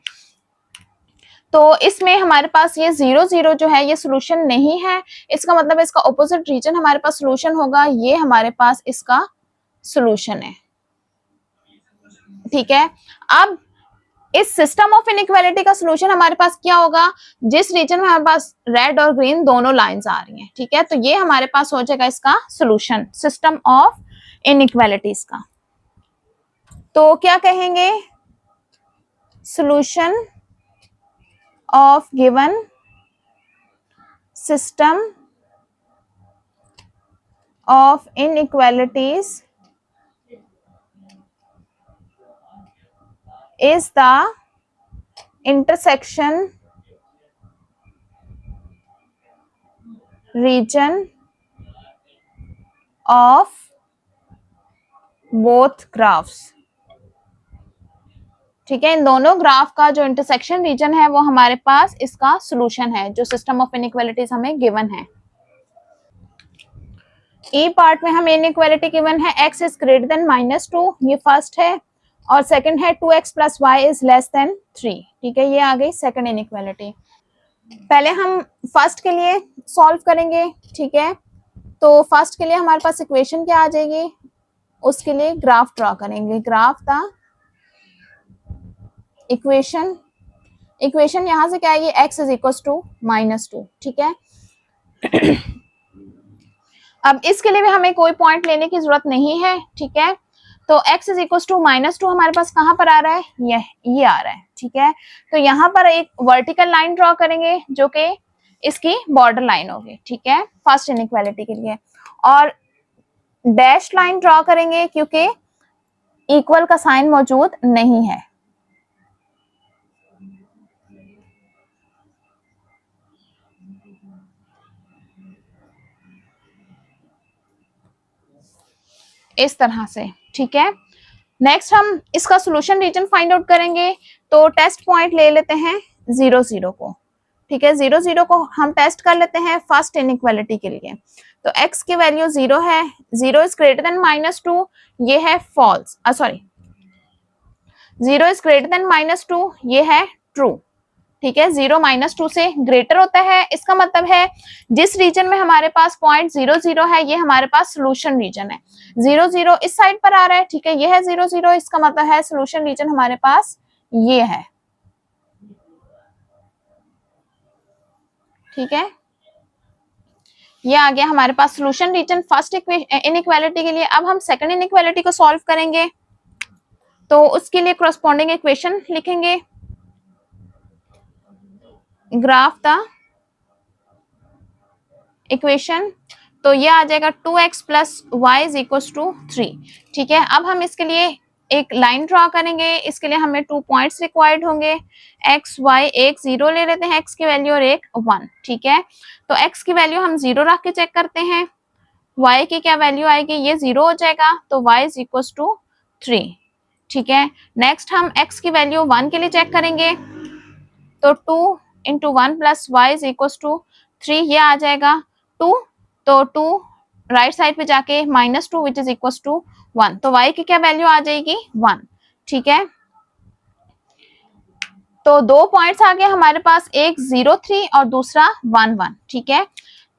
तो इसमें हमारे पास ये 0 0 जो है ये सोल्यूशन नहीं है, इसका मतलब इसका ऑपोजिट रीजन हमारे पास सोल्यूशन होगा, ये हमारे पास इसका सोल्यूशन है, ठीक है। अब इस सिस्टम ऑफ इनइक्वालिटी का सोल्यूशन हमारे पास क्या होगा, जिस रीजन में हमारे पास रेड और ग्रीन दोनों लाइंस आ रही हैं, ठीक है। तो ये हमारे पास हो जाएगा इसका सोल्यूशन सिस्टम ऑफ इनइक्वालिटीज का। तो क्या कहेंगे, solution of given system of inequalities is the intersection region of both graphs, ठीक है। इन दोनों ग्राफ का जो इंटरसेक्शन रीजन है वो हमारे पास इसका सॉल्यूशन है, जो सिस्टम ऑफ इनइक्वालिटीज हमें गिवन है। ई पार्ट में हमें इनइक्वालिटी गिवन है x इज ग्रेटर देन -2, ये फर्स्ट है, और सेकंड है 2x + y is less than 3, ठीक है। ये आ गई सेकंड इनइक्वालिटी। पहले हम फर्स्ट के लिए सॉल्व करेंगे, ठीक है। तो फर्स्ट के लिए हमारे पास इक्वेशन क्या आ जाएगी, उसके लिए ग्राफ ड्रॉ करेंगे। ग्राफ था इक्वेशन यहां से क्या आएगी, x इज इक्वल टू -2, ठीक है। अब इसके लिए भी हमें कोई पॉइंट लेने की जरूरत नहीं है, ठीक है। तो x इज इक्वल टू -2 हमारे पास कहां पर आ रहा है, ये आ रहा है, ठीक है। तो यहाँ पर एक वर्टिकल लाइन ड्रॉ करेंगे जो कि इसकी बॉर्डर लाइन होगी, ठीक है, फर्स्ट इनइक्वालिटी के लिए, और डैश लाइन ड्रॉ करेंगे क्योंकि इक्वल का साइन मौजूद नहीं है। इस तरह से, ठीक है। नेक्स्ट हम इसका सॉल्यूशन रीजन फाइंड आउट करेंगे। तो टेस्ट पॉइंट ले लेते हैं 0 0 को, ठीक है। 0 0 को हम टेस्ट कर लेते हैं फर्स्ट इनइक्वालिटी के लिए। तो x की वैल्यू 0 है, 0 इज ग्रेटर देन -2, ये है false, sorry 0 is greater than -2, ये है ट्रू, ठीक है। 0 -2 से ग्रेटर होता है, इसका मतलब है जिस रीजन में हमारे पास पॉइंट 0 0 है ये हमारे पास सोल्यूशन रीजन है। 0 0 इस साइड पर आ रहा है, ठीक है, ये है 0 0, इसका मतलब है सोल्यूशन रीजन हमारे पास ये है, ठीक है। ये आ गया हमारे पास सोल्यूशन रीजन फर्स्ट इनइक्वालिटी के लिए। अब हम सेकंड इनइक्वालिटी को सॉल्व करेंगे, तो उसके लिए कॉरस्पॉन्डिंग इक्वेशन लिखेंगे। ग्राफ द इक्वेशन, तो ये आ जाएगा 2x + y is equal to 3, ठीक है। अब हम इसके लिए एक लाइन ड्रॉ करेंगे, इसके लिए हमें 2 पॉइंट्स रिक्वायर्ड होंगे। x y, एक 0 ले लेते हैं x की वैल्यू और एक 1, ठीक है। तो x की वैल्यू हम 0 रख के चेक करते हैं, y की क्या वैल्यू आएगी, ये 0 हो जाएगा, तो y इज इक्वल टू 3, ठीक है। नेक्स्ट हम x की वैल्यू 1 के लिए चेक करेंगे, तो 2 × 1 + y इज इक्वल टू 3, ये आ जाएगा 2, तो 2 राइट साइड पे जाके -2 विच इज इक्वल टू 1, तो y की क्या वैल्यू आ जाएगी 1, ठीक है। तो 2 पॉइंट्स आ गए हमारे पास, एक 0 3 और दूसरा 1 1, ठीक है।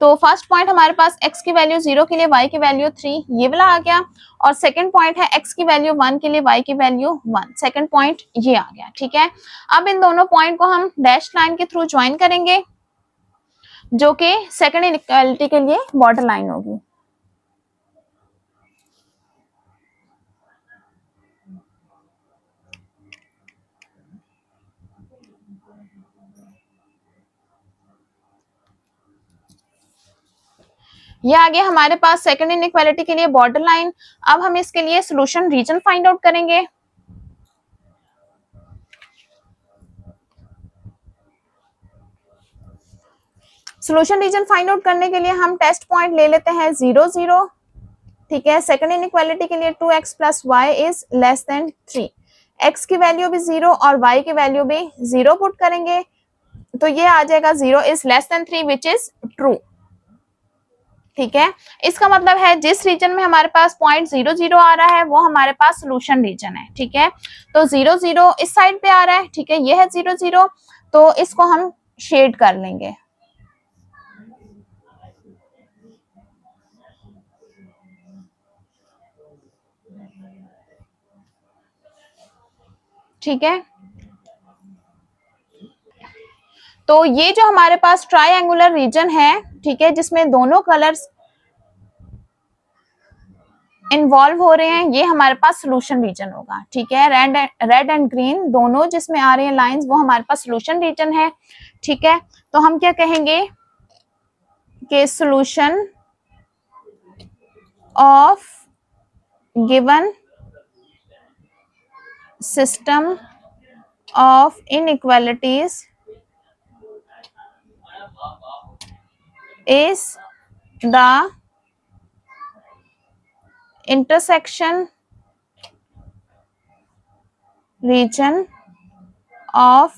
तो फर्स्ट पॉइंट हमारे पास x की वैल्यू 0 के लिए y की वैल्यू 3, ये वाला आ गया, और सेकंड पॉइंट है x की वैल्यू 1 के लिए y की वैल्यू 1, सेकंड पॉइंट ये आ गया, ठीक है। अब इन दोनों पॉइंट को हम डैश लाइन के थ्रू ज्वाइन करेंगे जो कि सेकंड इनइक्वालिटी के लिए बॉर्डर लाइन होगी। ये आ गया हमारे पास सेकंड इनइक्वालिटी के लिए बॉर्डर लाइन। अब हम इसके लिए सोल्यूशन रीजन फाइंड आउट करेंगे। सोल्यूशन रीजन फाइंड आउट करने के लिए हम टेस्ट पॉइंट ले लेते हैं 0 0। ठीक है, सेकंड इनइक्वालिटी के लिए 2x plus Y is less than 3, x की वैल्यू भी 0 और y की वैल्यू भी 0 पुट करेंगे तो ये आ जाएगा 0 is less than 3 which is true. ठीक है, इसका मतलब है जिस रीजन में हमारे पास पॉइंट 0 0 आ रहा है वो हमारे पास सोल्यूशन रीजन है। ठीक है, तो 0 0 इस साइड पे आ रहा है। ठीक है, ये है 0 0, तो इसको हम शेड कर लेंगे। ठीक है, तो ये जो हमारे पास ट्रायंगुलर रीजन है, ठीक है, जिसमें दोनों कलर्स इन्वॉल्व हो रहे हैं, ये हमारे पास सोल्यूशन रीजन होगा। ठीक है, रेड एंड ग्रीन दोनों जिसमें आ रहे हैं लाइंस वो हमारे पास सोल्यूशन रीजन है। ठीक है, तो हम क्या कहेंगे कि solution of given system of inequalities is the intersection region of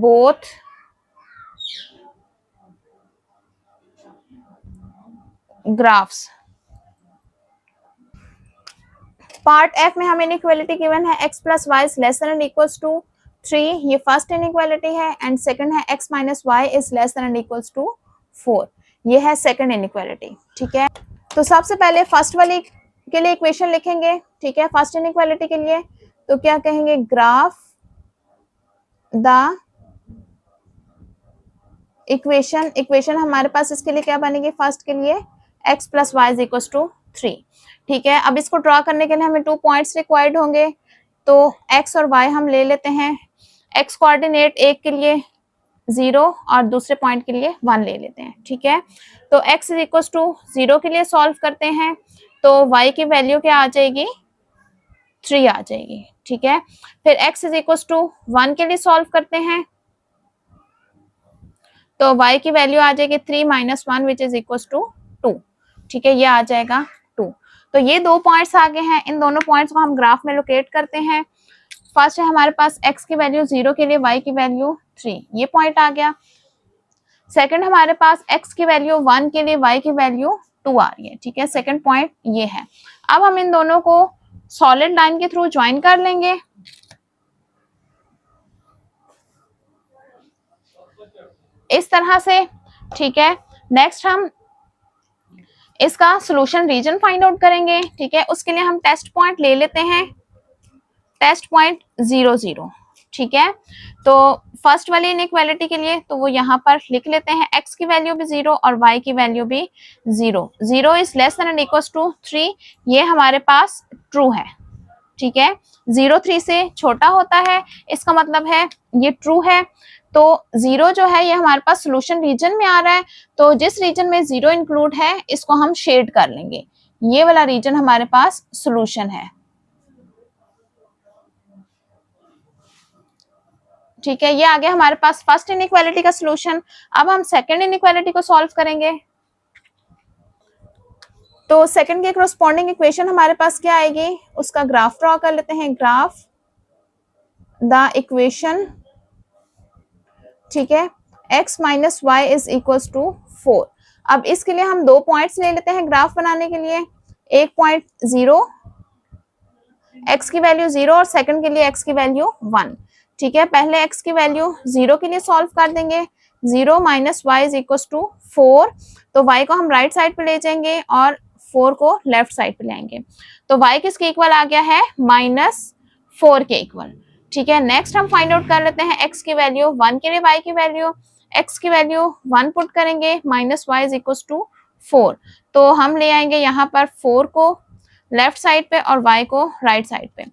both graphs। Part F में हमें इनइक्वालिटी गिवन है x plus Y is less than and equals to 3, ये फर्स्ट इनइक्वालिटी है, एंड सेकंड है x minus Y is less than and equals to 4, ये है second inequality. ठीक है, तो सबसे पहले फर्स्ट वाली के लिए इक्वेशन लिखेंगे। ठीक है, फर्स्ट इनइक्वालिटी के लिए तो क्या कहेंगे, ग्राफ द इक्वेशन हमारे पास इसके लिए क्या बनेगी, फर्स्ट के लिए x plus Y is equals to 3। ठीक है, अब इसको ड्रॉ करने के लिए हमें 2 पॉइंट्स रिक्वायर्ड होंगे, तो x और y हम ले लेते हैं। x कोऑर्डिनेट एक के लिए 0 और दूसरे पॉइंट के लिए 1 ले लेते हैं। ठीक है, तो x इज इक्वल टू 0 के लिए सॉल्व करते हैं तो y की वैल्यू क्या आ जाएगी, 3 आ जाएगी। ठीक है, फिर x इज इक्वल टू 1 के लिए सॉल्व करते हैं तो y की वैल्यू आ जाएगी 3 minus 1 which is equal to 2। ठीक है, ये आ जाएगा 2। तो ये 2 पॉइंट्स आगे हैं, इन दोनों पॉइंट्स को हम ग्राफ में लोकेट करते हैं। फर्स्ट है हमारे पास x की वैल्यू 0 के लिए y की वैल्यू 3, ये पॉइंट आ गया। सेकंड हमारे पास x की वैल्यू 1 के लिए y की वैल्यू 2 आ रही है। ठीक है, सेकंड पॉइंट ये है। अब हम इन दोनों को सॉलिड लाइन के थ्रू ज्वाइन कर लेंगे। इस तरह से। ठीक है, नेक्स्ट हम इसका सॉल्यूशन रीजन फाइंड आउट करेंगे। ठीक है, उसके लिए हम टेस्ट पॉइंट ले लेते हैं, टेस्ट पॉइंट 0 0। ठीक है, तो फर्स्ट वाली इनइक्वालिटी के लिए तो वो यहाँ पर लिख लेते हैं, x की वैल्यू भी 0 और y की वैल्यू भी 0, 0 is less than and equals to 3, ये हमारे पास ट्रू है। ठीक है, 0 3 से छोटा होता है, इसका मतलब है ये ट्रू है। तो 0 जो है ये हमारे पास सोल्यूशन रीजन में आ रहा है, तो जिस रीजन में 0 इंक्लूड है इसको हम शेड कर लेंगे, ये वाला रीजन हमारे पास सोल्यूशन है। ठीक है, ये आ गया हमारे पास फर्स्ट इनइक्वालिटी का सोल्यूशन। अब हम सेकंड इनइक्वालिटी को सॉल्व करेंगे। तो सेकंड के कोरस्पॉन्डिंग इक्वेशन हमारे पास क्या आएगी, उसका ग्राफ ड्रॉ कर लेते हैं। ग्राफ द इक्वेशन, ठीक है, x minus Y is equal to 4। अब इसके लिए हम 2 पॉइंट्स ले लेते हैं ग्राफ बनाने के लिए। एक पॉइंट 0, x की वैल्यू 0 और सेकंड के लिए x की वैल्यू 1। ठीक है, पहले x की वैल्यू 0 के लिए सॉल्व कर देंगे। 0 minus Y is equal to 4, तो y को हम राइट साइड पे ले जाएंगे और 4 को लेफ्ट साइड पे लाएंगे, तो y किसके इक्वल आ गया है, -4 के इक्वल। ठीक है, नेक्स्ट हम फाइंड आउट कर लेते हैं x की वैल्यू, 1 के लिए y की वैल्यू, x की वैल्यू 1 पुट करेंगे, minus Y is equal to 4, तो हम ले आएंगे यहाँ पर 4 को लेफ्ट साइड पे और y को राइट साइड पे,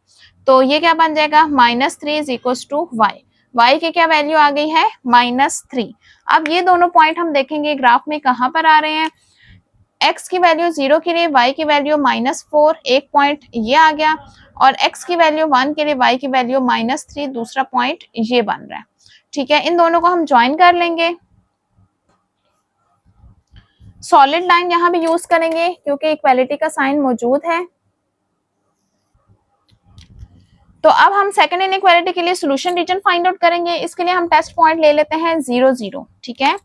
तो ये क्या बन जाएगा, -3 इज इक्वल टू y की क्या वैल्यू आ गई है, -3। अब ये दोनों पॉइंट हम देखेंगे ग्राफ में कहाँ पर आ रहे हैं, x की वैल्यू 0 के लिए y की वैल्यू -4, एक पॉइंट ये आ गया, और x की वैल्यू 1 के लिए y की वैल्यू -3, दूसरा पॉइंट ये बन रहा है। ठीक है, इन दोनों को हम ज्वाइन कर लेंगे। सॉलिड लाइन यहां भी यूज करेंगे क्योंकि इक्वालिटी का साइन मौजूद है। तो अब हम सेकंड इनइक्वालिटी के लिए सॉल्यूशन रीजन फाइंड आउट करेंगे। इसके लिए हम टेस्ट पॉइंट ले लेते हैं 0 0। ठीक है,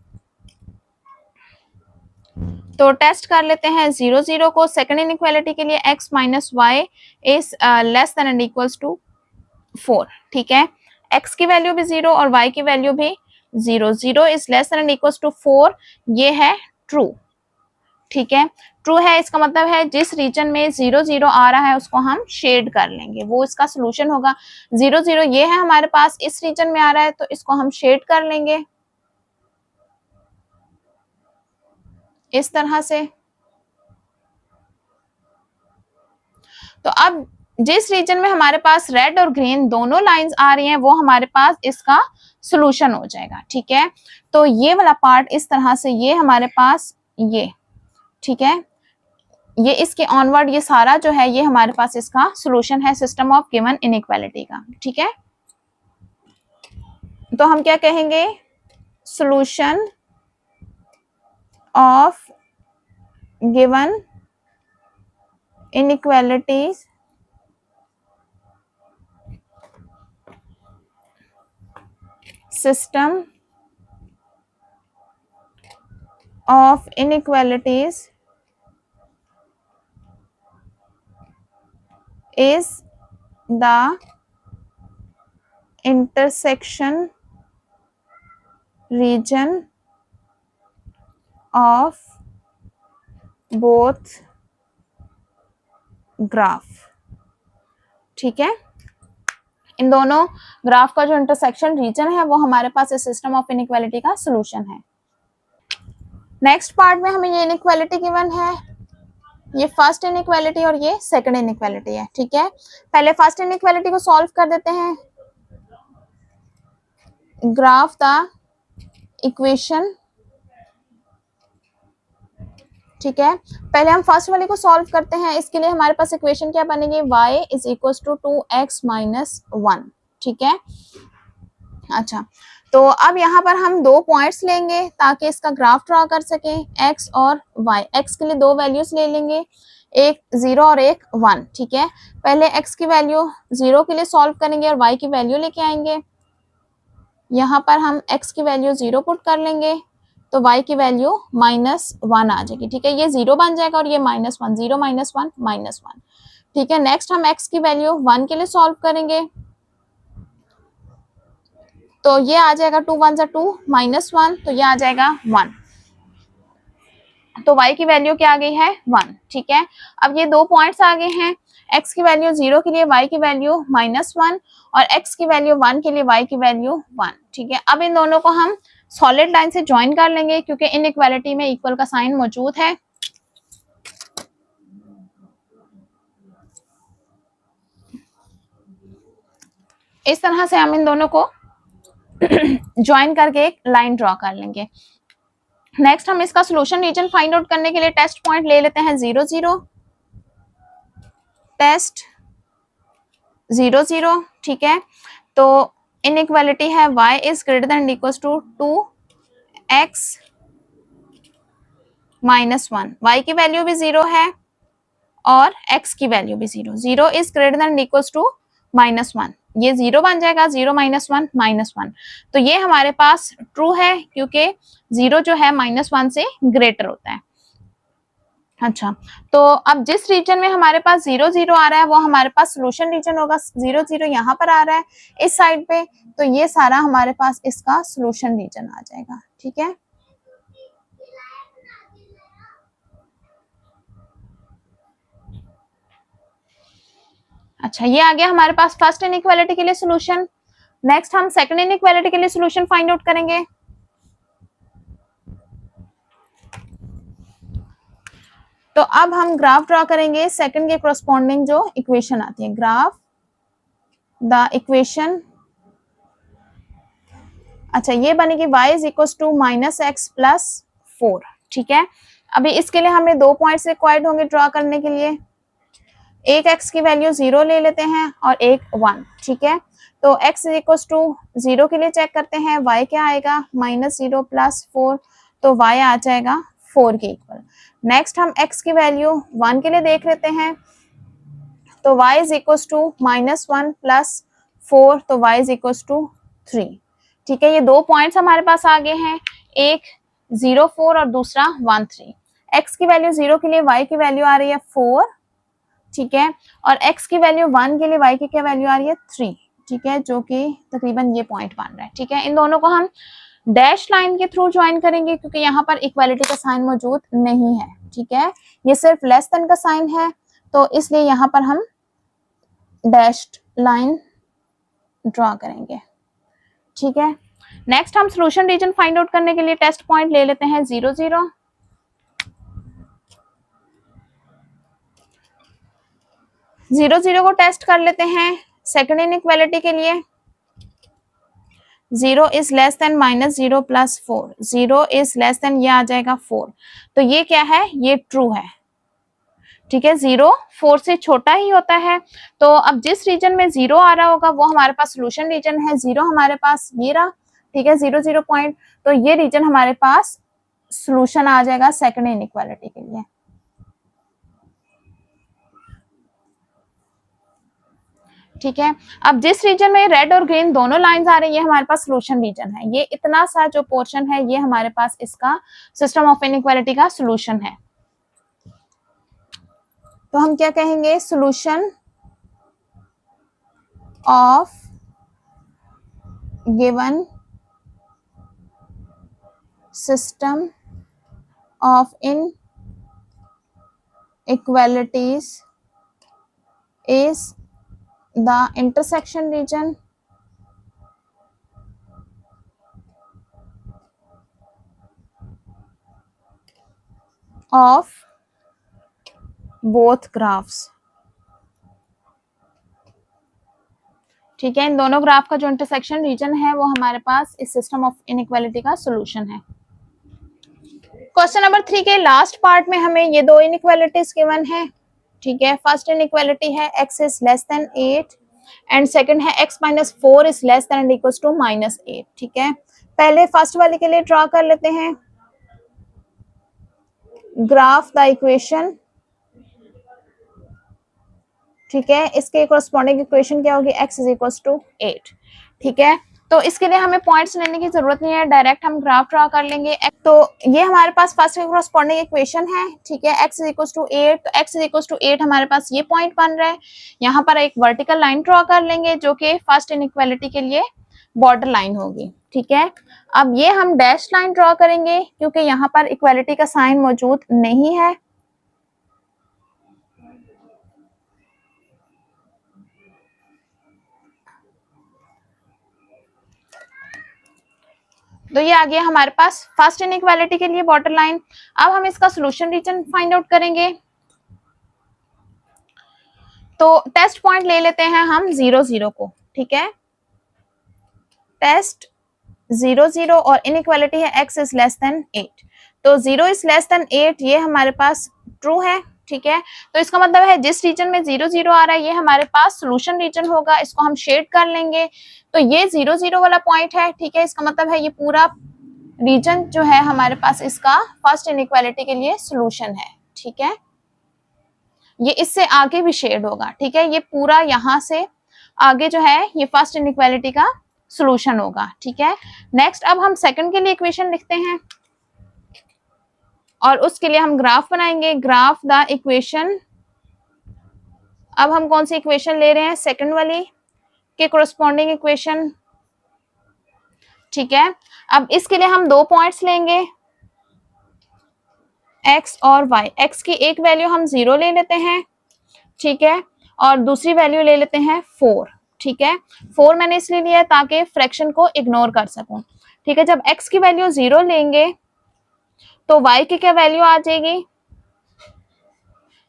तो टेस्ट कर लेते हैं 0 0 को। सेकंड इनइक्वालिटी के लिए x minus Y is less than and equals to 4। ठीक है, x की वैल्यू भी 0 और y की वैल्यू भी 0, 0 is less than and equals to 4, ये है ट्रू। ठीक है, ट्रू है, इसका मतलब है जिस रीजन में 0 0 आ रहा है उसको हम शेड कर लेंगे, वो इसका सोल्यूशन होगा। 0 0 ये है हमारे पास, इस रीजन में आ रहा है तो इसको हम शेड कर लेंगे इस तरह से। तो अब जिस रीजन में हमारे पास रेड और ग्रीन दोनों लाइंस आ रही हैं वो हमारे पास इसका सोल्यूशन हो जाएगा। ठीक है, तो ये वाला पार्ट इस तरह से, ये हमारे पास ये, ठीक है, ये इसके ऑनवर्ड ये सारा जो है ये हमारे पास इसका सोल्यूशन है सिस्टम ऑफ गिवन इनइक्वालिटी का। ठीक है, तो हम क्या कहेंगे, solution of given inequalities system of inequalities is the intersection region of both graph। ठीक है, इन दोनों ग्राफ का जो इंटरसेक्शन रीजन है वो हमारे पास इस सिस्टम ऑफ इनइक्वालिटी का सॉल्यूशन है। नेक्स्ट पार्ट में हमें ये इनइक्वालिटी गिवन है, ये फर्स्ट इनइक्वालिटी और ये सेकंड इनइक्वालिटी है। ठीक है, पहले फर्स्ट इनइक्वालिटी को सॉल्व कर देते हैं। ग्राफ द इक्वेशन, ठीक है, पहले हम फर्स्ट वाले को सॉल्व करते हैं। इसके लिए हमारे पास इक्वेशन क्या बनेगी, y is equal to 2x minus 1। ठीक है, अच्छा, तो अब यहाँ पर हम दो पॉइंट्स लेंगे ताकि इसका ग्राफ ड्रॉ कर सकें, x और y। x के लिए दो वैल्यूज ले लेंगे, एक 0 और एक 1। ठीक है, पहले x की वैल्यू 0 के लिए सॉल्व करेंगे और y की वैल्यू लेके आएंगे। यहाँ पर हम x की वैल्यू 0 पुट कर लेंगे तो y की वैल्यू -1 आ जाएगी। ठीक है, ये 0 बन जाएगा और ये -1, 0 -1 -1। ठीक है, नेक्स्ट हम x की वैल्यू 1 के लिए सॉल्व करेंगे तो ये आ जाएगा 2 1 2 -1, तो ये आ जाएगा 1, तो y की वैल्यू क्या आ गई है 1। ठीक है, अब ये दो पॉइंट्स आ गए हैं, x की वैल्यू 0 के लिए y की वैल्यू -1 और x की वैल्यू 1 के लिए y की वैल्यू 1। ठीक है, अब इन दोनों को हम सॉलिड लाइन से ज्वाइन कर लेंगे क्योंकि इनइक्वालिटी में इक्वल का साइन मौजूद है। इस तरह से हम इन दोनों को ज्वाइन करके एक लाइन ड्रॉ कर लेंगे। नेक्स्ट हम इसका सॉल्यूशन रीजन फाइंड आउट करने के लिए टेस्ट पॉइंट ले लेते हैं 0 0, टेस्ट 0 0। ठीक है, तो इनइक्वालिटी है y is greater than equals to 2x minus 1। y की वैल्यू भी 0 है और x की वैल्यू भी 0, 0 is greater than equals to -1, ये 0 बन जाएगा, 0 -1 -1। तो ये हमारे पास ट्रू है क्योंकि 0 जो है -1 से ग्रेटर होता है। अच्छा, तो अब जिस रीजन में हमारे पास 0 0 आ रहा है वो हमारे पास सोल्यूशन रीजन होगा। 0 0 यहाँ पर आ रहा है इस साइड पे, तो ये सारा हमारे पास इसका सोल्यूशन रीजन आ जाएगा। ठीक है, अच्छा, ये आ गया हमारे पास फर्स्ट इनइक्वालिटी के लिए सोल्यूशन। नेक्स्ट हम सेकंड इनइक्वालिटी के लिए सोल्यूशन फाइंड आउट करेंगे। तो अब हम ग्राफ ड्रॉ करेंगे सेकंड के कोरस्पॉन्डिंग जो इक्वेशन आती है, ग्राफ द इक्वेशन। अच्छा, ये बनेगी y is equal to -x + 4। ठीक है, अभी इसके लिए हमें 2 पॉइंट्स रिक्वायर्ड होंगे ड्रॉ करने के लिए। एक x की वैल्यू 0 ले लेते हैं और एक 1, ठीक है। तो x इज इक्वल टू 0 के लिए चेक करते हैं, y क्या आएगा -0 + 4, तो y आ जाएगा 4 के इक्वल। नेक्स्ट हम x की वैल्यू 1 के लिए देख लेते हैं, तो y इज इक्वल टू -1 + 4, तो y इज इक्वल टू 3, ठीक है। ये 2 पॉइंट्स हमारे पास आगे हैं, एक 0 4 और दूसरा 1 3। x की वैल्यू 0 के लिए y की वैल्यू आ रही है 4, ठीक है, और x की वैल्यू 1 के लिए y की क्या वैल्यू आ रही है 3, ठीक है, जो कि तकरीबन ये पॉइंट बन रहा है, ठीक है। इन दोनों को हम डैश लाइन के थ्रू ज्वाइन करेंगे क्योंकि यहाँ पर इक्वालिटी का साइन मौजूद नहीं है, ठीक है, ये सिर्फ लेस देन का साइन है, तो इसलिए यहाँ पर हम डैश्ड लाइन ड्रॉ करेंगे, ठीक है। नेक्स्ट हम सॉल्यूशन रीजन फाइंड आउट करने के लिए टेस्ट पॉइंट ले लेते हैं 0 0। 0 0 को टेस्ट कर लेते हैं सेकंड इनइक्वालिटी के लिए। 0 is less than -0 + 4, 0 is less then ये आ जाएगा 4, तो ये क्या है, ये ट्रू है, ठीक है। 0 4 से छोटा ही होता है, तो अब जिस रीजन में 0 आ रहा होगा वो हमारे पास सॉल्यूशन रीजन है। 0 हमारे पास ये रहा, ठीक है, 0 0 पॉइंट, तो ये रीजन हमारे पास सॉल्यूशन आ जाएगा सेकंड इनइक्वालिटी के लिए, ठीक है। अब जिस रीजन में रेड और ग्रीन दोनों लाइंस आ रही है, ये हमारे पास सॉल्यूशन रीजन है। ये इतना सा जो पोर्शन है ये हमारे पास इसका सिस्टम ऑफ इनइक्वालिटी का सॉल्यूशन है। तो हम क्या कहेंगे, solution of given system of inequalities is the intersection region of both graphs, ठीक है। इन दोनों ग्राफ का जो इंटरसेक्शन रीजन है वो हमारे पास इस सिस्टम ऑफ इनइक्वालिटी का सॉल्यूशन है। क्वेश्चन नंबर 3 के लास्ट पार्ट में हमें ये 2 इनइक्वालिटीज गिवन है, ठीक है। फर्स्ट इनइक्वालिटी है x is less than 8 and second है x - 4 is less than and equals to -8, ठीक है। पहले फर्स्ट वाले के लिए ड्रॉ कर लेते हैं ग्राफ द इक्वेशन, ठीक है। इसके कोरस्पॉन्डिंग इक्वेशन क्या होगी, x इज इक्वल्स टू 8, ठीक है। तो इसके लिए हमें पॉइंट्स लेने की जरूरत नहीं है, डायरेक्ट हम ग्राफ ड्रॉ कर लेंगे। तो ये हमारे पास फर्स्ट कोरस्पॉन्डिंग इक्वेशन है, ठीक है, x इज इक्वल्स टू 8, तो x इज इक्वल्स टू 8 हमारे पास ये पॉइंट बन रहा है। यहाँ पर एक वर्टिकल लाइन ड्रॉ कर लेंगे जो कि फर्स्ट इनइक्वालिटी के लिए बॉर्डर लाइन होगी, ठीक है। अब ये हम डैश लाइन ड्रॉ करेंगे क्योंकि यहाँ पर इक्वालिटी का साइन मौजूद नहीं है, तो ये आ गया हमारे पास फर्स्ट इनइक्वालिटी के लिए बॉर्डर लाइन। अब हम इसका सॉल्यूशन रीजन फाइंड आउट करेंगे, तो टेस्ट पॉइंट ले लेते हैं हम 0 0 को, ठीक है। टेस्ट 0 0 और इनइक्वालिटी है x इज लेस देन 8, तो 0 इज लेस देन 8 ये हमारे पास ट्रू है, ठीक है। तो इसका मतलब है जिस रीजन में 0 0 आ रहा है ये हमारे पास सॉल्यूशन रीजन होगा, इसको हम शेड कर लेंगे, तो ये 0 0 वाला पॉइंट है, ठीक है। इसका मतलब है ये पूरा रीजन जो है हमारे पास इसका फर्स्ट इनइक्वालिटी के लिए सॉल्यूशन है, ठीक है। ये इससे आगे भी शेड होगा, ठीक है, ये पूरा यहाँ से आगे जो है ये फर्स्ट इनइक्वालिटी का सॉल्यूशन होगा, ठीक है। नेक्स्ट अब हम सेकंड के लिए इक्वेशन लिखते हैं और उसके लिए हम ग्राफ बनाएंगे, ग्राफ द इक्वेशन। अब हम कौन सी इक्वेशन ले रहे हैं, सेकंड वाली के कोरस्पॉन्डिंग इक्वेशन, ठीक है। अब इसके लिए हम 2 पॉइंट्स लेंगे x और y, x की एक वैल्यू हम 0 ले लेते हैं, ठीक है, और दूसरी वैल्यू ले लेते हैं 4, ठीक है। 4 मैंने इसलिए लिया ताकि फ्रैक्शन को इग्नोर कर सकूं, ठीक है। जब x की वैल्यू 0 लेंगे तो y की क्या वैल्यू आ जाएगी,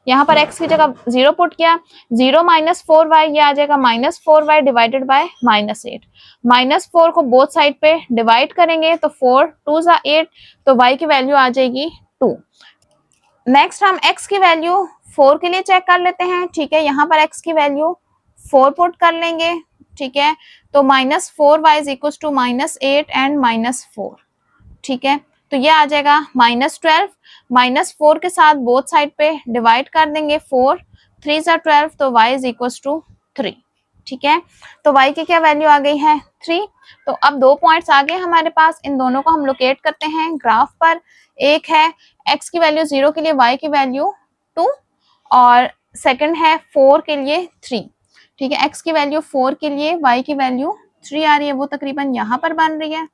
यहाँ पर x की जगह 0 पुट किया, 0 - 4y ये आ जाएगा -4y डिवाइडेड बाय -8। -4 को बोथ साइड पे डिवाइड करेंगे तो 4 2 8, तो y की वैल्यू आ जाएगी 2। नेक्स्ट हम x की वैल्यू 4 के लिए चेक कर लेते हैं, ठीक है। यहाँ पर x की वैल्यू 4 पुट कर लेंगे, ठीक है। तो -4y is equal to -8 and -4, ठीक है। तो ये आ जाएगा -12, -4 के साथ बोथ साइड पे डिवाइड कर देंगे, 4 3 सा 12, तो y इज इक्वल टू 3, ठीक है। तो y की क्या वैल्यू आ गई है 3। तो अब 2 पॉइंट्स आ गए हमारे पास, इन दोनों को हम लोकेट करते हैं ग्राफ पर। एक है x की वैल्यू 0 के लिए y की वैल्यू 2, और सेकंड है 4 के लिए 3, ठीक है। x की वैल्यू 4 के लिए y की वैल्यू 3 आ रही है, वो तकरीबन यहाँ पर बन रही है,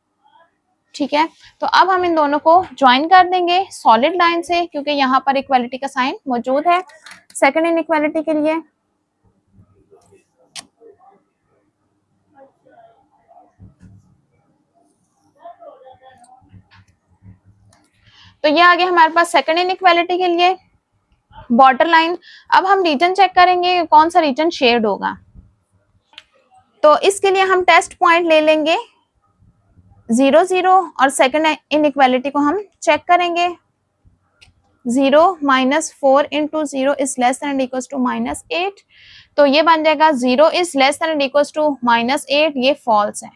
ठीक है। तो अब हम इन दोनों को ज्वाइन कर देंगे सॉलिड लाइन से, क्योंकि यहाँ पर इक्वालिटी का साइन मौजूद है सेकंड इनइक्वालिटी के लिए। तो ये आ गया हमारे पास सेकंड इनइक्वालिटी के लिए बॉर्डर लाइन। अब हम रीजन चेक करेंगे कौन सा रीजन शेड होगा। तो इसके लिए हम टेस्ट पॉइंट ले लेंगे 0 0, और सेकंड इनइक्वालिटी को हम चेक करेंगे। 0 -4 into 0 is less than equal to -8, तो ये बन जाएगा 0 is less than equal to -8, ये फॉल्स है,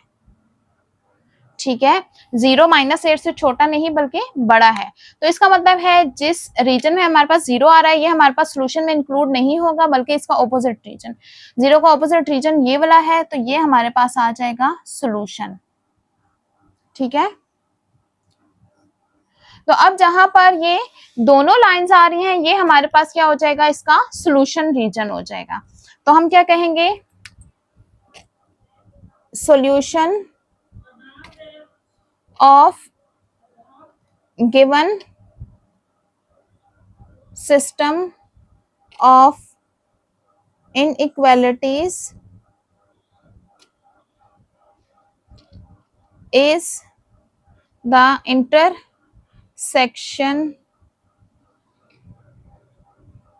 ठीक है। 0 -8 से छोटा नहीं बल्कि बड़ा है, तो इसका मतलब है जिस रीजन में हमारे पास 0 आ रहा है ये हमारे पास सोल्यूशन में इंक्लूड नहीं होगा, बल्कि इसका ऑपोजिट रीजन, 0 का ऑपोजिट रीजन ये वाला है, तो ये हमारे पास आ जाएगा सोल्यूशन, ठीक है। तो अब जहां पर ये दोनों लाइंस आ रही हैं ये हमारे पास क्या हो जाएगा, इसका सोल्यूशन रीजन हो जाएगा। तो हम क्या कहेंगे, solution of given system of inequalities is the intersection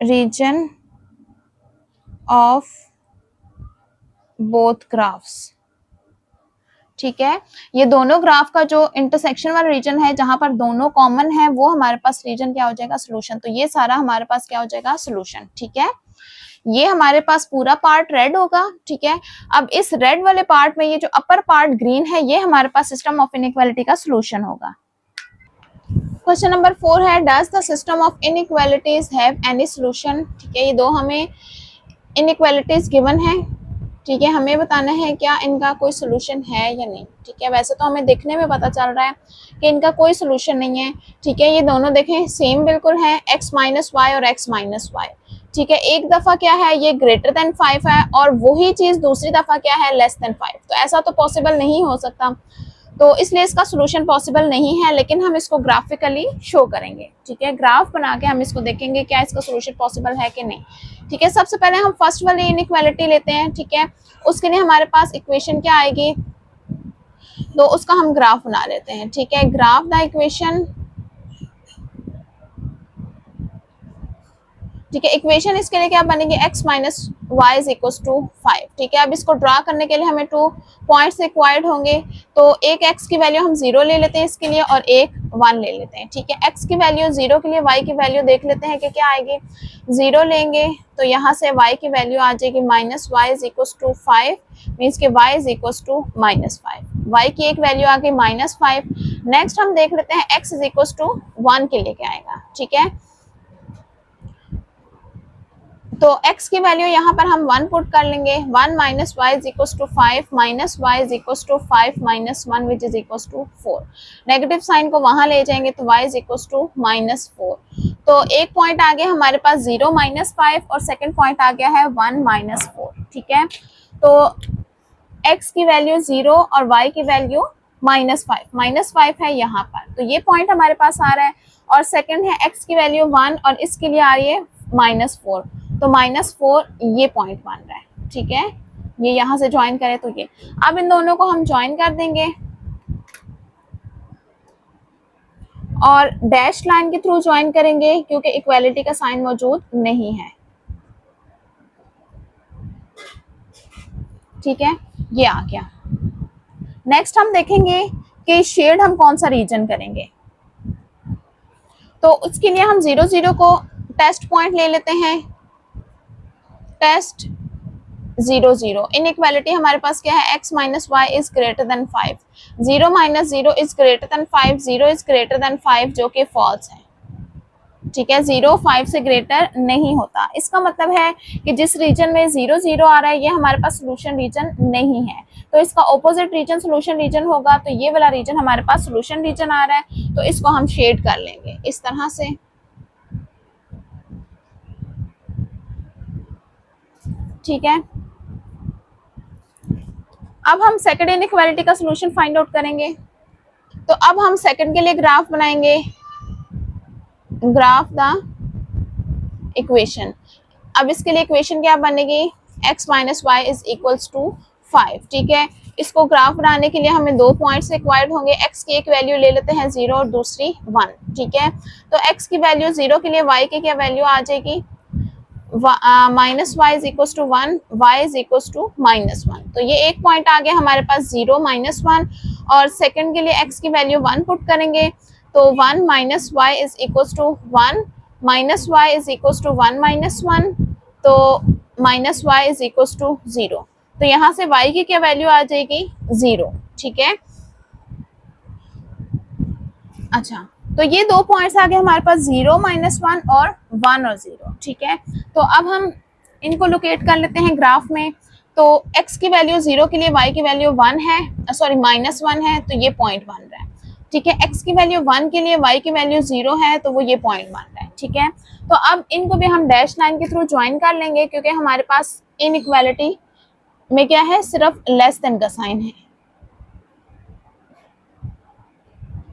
region of both graphs, ठीक है। ये दोनों ग्राफ का जो इंटरसेक्शन वाला रीजन है जहां पर दोनों कॉमन है वो हमारे पास रीजन क्या हो जाएगा, सोल्यूशन। तो ये सारा हमारे पास क्या हो जाएगा, सोल्यूशन, ठीक है। ये हमारे पास पूरा पार्ट रेड होगा, ठीक है। अब इस रेड वाले पार्ट में ये जो अपर पार्ट ग्रीन है ये हमारे पास सिस्टम ऑफ इनइक्वालिटी का सोल्यूशन होगा। क्वेश्चन नंबर 4 है, does the system of inequalities have any solution, ठीक है। ये दो हमें इनइक्वालिटीज गिवन है, ठीक है। हमें बताना है क्या इनका कोई सोल्यूशन है या नहीं, ठीक है। वैसे तो हमें देखने में पता चल रहा है कि इनका कोई सोल्यूशन नहीं है, ठीक है। ये दोनों देखें सेम बिल्कुल है, x माइनस वाई और x माइनस वाई, ठीक है। एक दफा क्या है ये ग्रेटर देन 5 है और वही चीज दूसरी दफा क्या है लेस देन 5, तो ऐसा तो पॉसिबल नहीं हो सकता, तो इसलिए इसका सोल्यूशन पॉसिबल नहीं है। लेकिन हम इसको ग्राफिकली शो करेंगे, ठीक है। ग्राफ बना के हम इसको देखेंगे क्या इसका सोल्यूशन पॉसिबल है कि नहीं, ठीक है। सबसे पहले हम फर्स्ट वाली इनइक्वालिटी लेते हैं, ठीक है। उसके लिए हमारे पास इक्वेशन क्या आएगी, तो उसका हम ग्राफ बना लेते हैं, ठीक है। ग्राफ द इक्वेशन, ठीक है। इक्वेशन इसके लिए क्या बनेगी, x minus Y is equal to 5, ठीक है। अब इसको ड्रा करने के लिए हमें 2 पॉइंट्स रिक्वायर्ड होंगे, तो एक x की वैल्यू हम 0 ले लेते हैं इसके लिए और एक 1 ले लेते हैं, ठीक है। x की वैल्यू 0 के लिए y की वैल्यू देख लेते हैं कि क्या आएगी, 0 लेंगे तो यहाँ से y की वैल्यू आ जाएगी minus Y is equal to 5, means के y is equal to -5, y की एक वैल्यू आ गई -5। नेक्स्ट हम देख लेते हैं x इज इक्वल टू 1 के लिए क्या आएगा, ठीक है। तो x की वैल्यू यहाँ पर हम 1 पुट कर लेंगे, 1 minus Y is equal to 5 minus Y is equal to 5 minus 1 which is equal to 4, negative sign को वहां ले जाएंगे तो y इज इक्वल टू -4। तो एक पॉइंट आ गया हमारे पास 0 -5 और सेकंड पॉइंट आ गया है 1 -4, ठीक है। तो x की वैल्यू 0 और y की वैल्यू -5 है यहाँ पर, तो ये पॉइंट हमारे पास आ रहा है। और सेकंड है x की वैल्यू 1 और इसके लिए आ रही है -4, तो -4 ये पॉइंट बन रहा है, ठीक है। ये यहाँ से ज्वाइन करें तो ये, अब इन दोनों को हम ज्वाइन कर देंगे और डैश लाइन के थ्रू ज्वाइन करेंगे क्योंकि इक्वालिटी का साइन मौजूद नहीं है, ठीक है। ये आ गया। नेक्स्ट हम देखेंगे कि शेड हम कौन सा रीजन करेंगे, तो उसके लिए हम 0 0 को टेस्ट पॉइंट ले लेते हैं, टेस्ट 0 0। इनइक्वालिटी हमारे पास क्या है, x minus Y is greater than 5, 0 minus 0 is greater than 5, 0 is greater than 5 जो कि फॉल्स है, ठीक है। 0 5 से ग्रेटर नहीं होता। इसका मतलब है कि जिस रीजन में 0 0 आ रहा है ये हमारे पास सोल्यूशन रीजन नहीं है, तो इसका ऑपोजिट रीजन सोल्यूशन रीजन होगा। तो ये वाला रीजन हमारे पास सोल्यूशन रीजन आ रहा है, तो इसको हम शेड कर लेंगे इस तरह से, ठीक है। अब हम सेकंड इनइक्वालिटी का सोल्यूशन फाइंड आउट करेंगे। तो अब हम सेकंड के लिए ग्राफ बनाएंगे, ग्राफ द इक्वेशन। अब इसके लिए इक्वेशन क्या बनेगी, x minus Y is equals to 5, ठीक है। इसको ग्राफ बनाने के लिए हमें 2 पॉइंट्स रिक्वायर्ड होंगे। x की एक वैल्यू ले लेते हैं 0 और दूसरी 1, ठीक है। तो x की वैल्यू 0 के लिए y की क्या वैल्यू आ जाएगी, minus Y is equals to 1, y is equals to minus 1। तो ये एक पॉइंट आ गया हमारे पास 0 माइनस 1, और सेकंड के लिए x की वैल्यू 1 पुट करेंगे, तो 1 minus Y is equals to 1, minus Y is equals to 1 minus 1, तो minus Y is equals to 0। तो यहाँ से y की क्या वैल्यू आ जाएगी, 0, ठीक है। अच्छा, तो ये 2 पॉइंट्स आ गए हमारे पास 0 माइनस 1 और 1 और 0, ठीक है। तो अब हम इनको लोकेट कर लेते हैं ग्राफ में। तो x की वैल्यू 0 के लिए y की वैल्यू 1 है, सॉरी माइनस 1 है, तो ये पॉइंट बन रहा है, ठीक है। x की वैल्यू 1 के लिए y की वैल्यू 0 है, तो वो ये पॉइंट बन रहा है, ठीक है। तो अब इनको भी हम डैश लाइन के थ्रू ज्वाइन कर लेंगे, क्योंकि हमारे पास इनइक्वालिटी में क्या है, सिर्फ लेस देन का साइन है,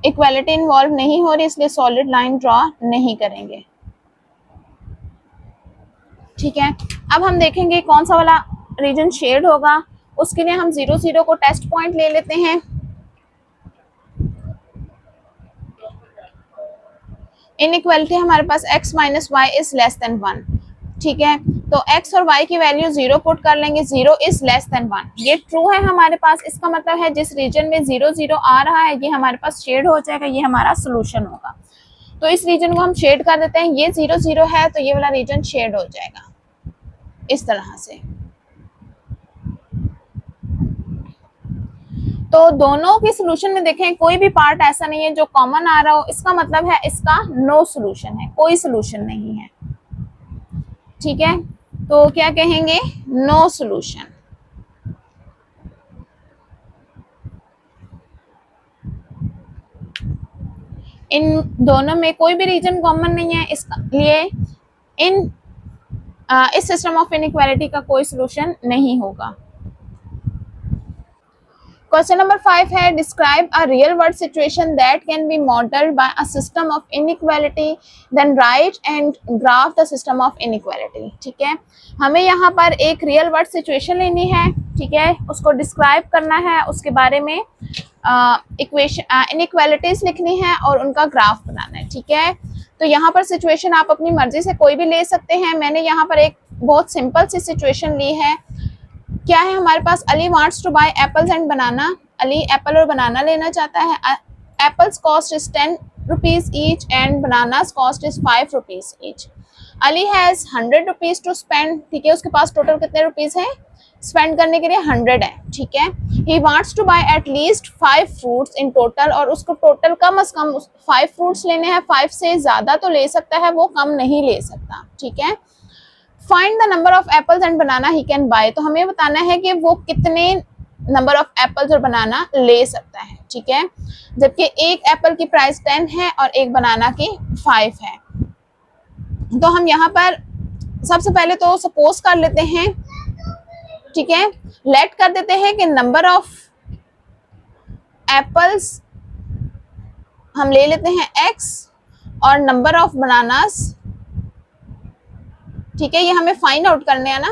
इक्वालिटी इन्वॉल्व नहीं हो रही, इसलिए सॉलिड लाइन ड्रॉ नहीं करेंगे, ठीक है। अब हम देखेंगे कौन सा वाला रीजन शेड होगा। उसके लिए हम 0 0 को टेस्ट पॉइंट ले लेते हैं। इनइक्वालिटी हमारे पास x minus Y is less than 1, ठीक है। तो x और y की वैल्यू 0 पुट कर लेंगे, 0 इज लेस देन 1, ये ट्रू है हमारे पास। इसका मतलब है जिस रीजन में 0 0 आ रहा है ये हमारे पास शेड हो जाएगा, ये हमारा सोल्यूशन होगा। तो इस रीजन को हम शेड कर देते हैं, ये 0 0 है तो ये वाला रीजन शेड हो जाएगा इस तरह से। तो दोनों के सोल्यूशन में देखें कोई भी पार्ट ऐसा नहीं है जो कॉमन आ रहा हो, इसका मतलब है इसका नो सोल्यूशन है, कोई सोल्यूशन नहीं है, ठीक है। तो क्या कहेंगे, नो सोल्यूशन। इन दोनों में कोई भी रीजन कॉमन नहीं है, इसका लिए इस सिस्टम ऑफ इनइक्वालिटी का कोई सोल्यूशन नहीं होगा। क्वेश्चन नंबर 5 है, describe a real world situation that can be modelled by a system of inequality, then write and graph the system of inequality, ठीक है। हमें यहाँ पर एक रियल वर्ल्ड सिचुएशन लेनी है, ठीक है, उसको डिस्क्राइब करना है, उसके बारे में इक्वेशन इनइक्वालिटीज लिखनी है और उनका ग्राफ बनाना है, ठीक है। तो यहाँ पर सिचुएशन आप अपनी मर्जी से कोई भी ले सकते हैं। मैंने यहाँ पर एक बहुत सिंपल सी सिचुएशन ली है। क्या है हमारे पास, Ali wants to buy apples and banana, Ali apple और बनाना लेना चाहता है। Apples cost is 10 rupees each and bananas cost is 5 rupees each. Ali has 100 rupees to spend, ठीक है, उसके पास टोटल कितने रुपीज हैं स्पेंड करने के लिए, 100 है, ठीक है। He wants to buy at least 5 fruits in total, और उसको टोटल कम से कम 5 फ्रूट्स लेने हैं, 5 से ज्यादा तो ले सकता है, वो कम नहीं ले सकता, ठीक है। Find the number of apples and banana he can buy, तो हमें बताना है कि वो कितने नंबर ऑफ एप्पल्स और बनाना ले सकता है, ठीक है। जबकि एक एप्पल की प्राइस 10 है और एक बनाना की 5 है। तो हम यहाँ पर सबसे पहले तो सपोज कर लेते हैं, ठीक है, लेट कर देते हैं कि नंबर ऑफ एप्पल्स हम ले लेते हैं x और नंबर ऑफ बनानास, ठीक है, ये हमें फाइंड आउट करने हैं ना।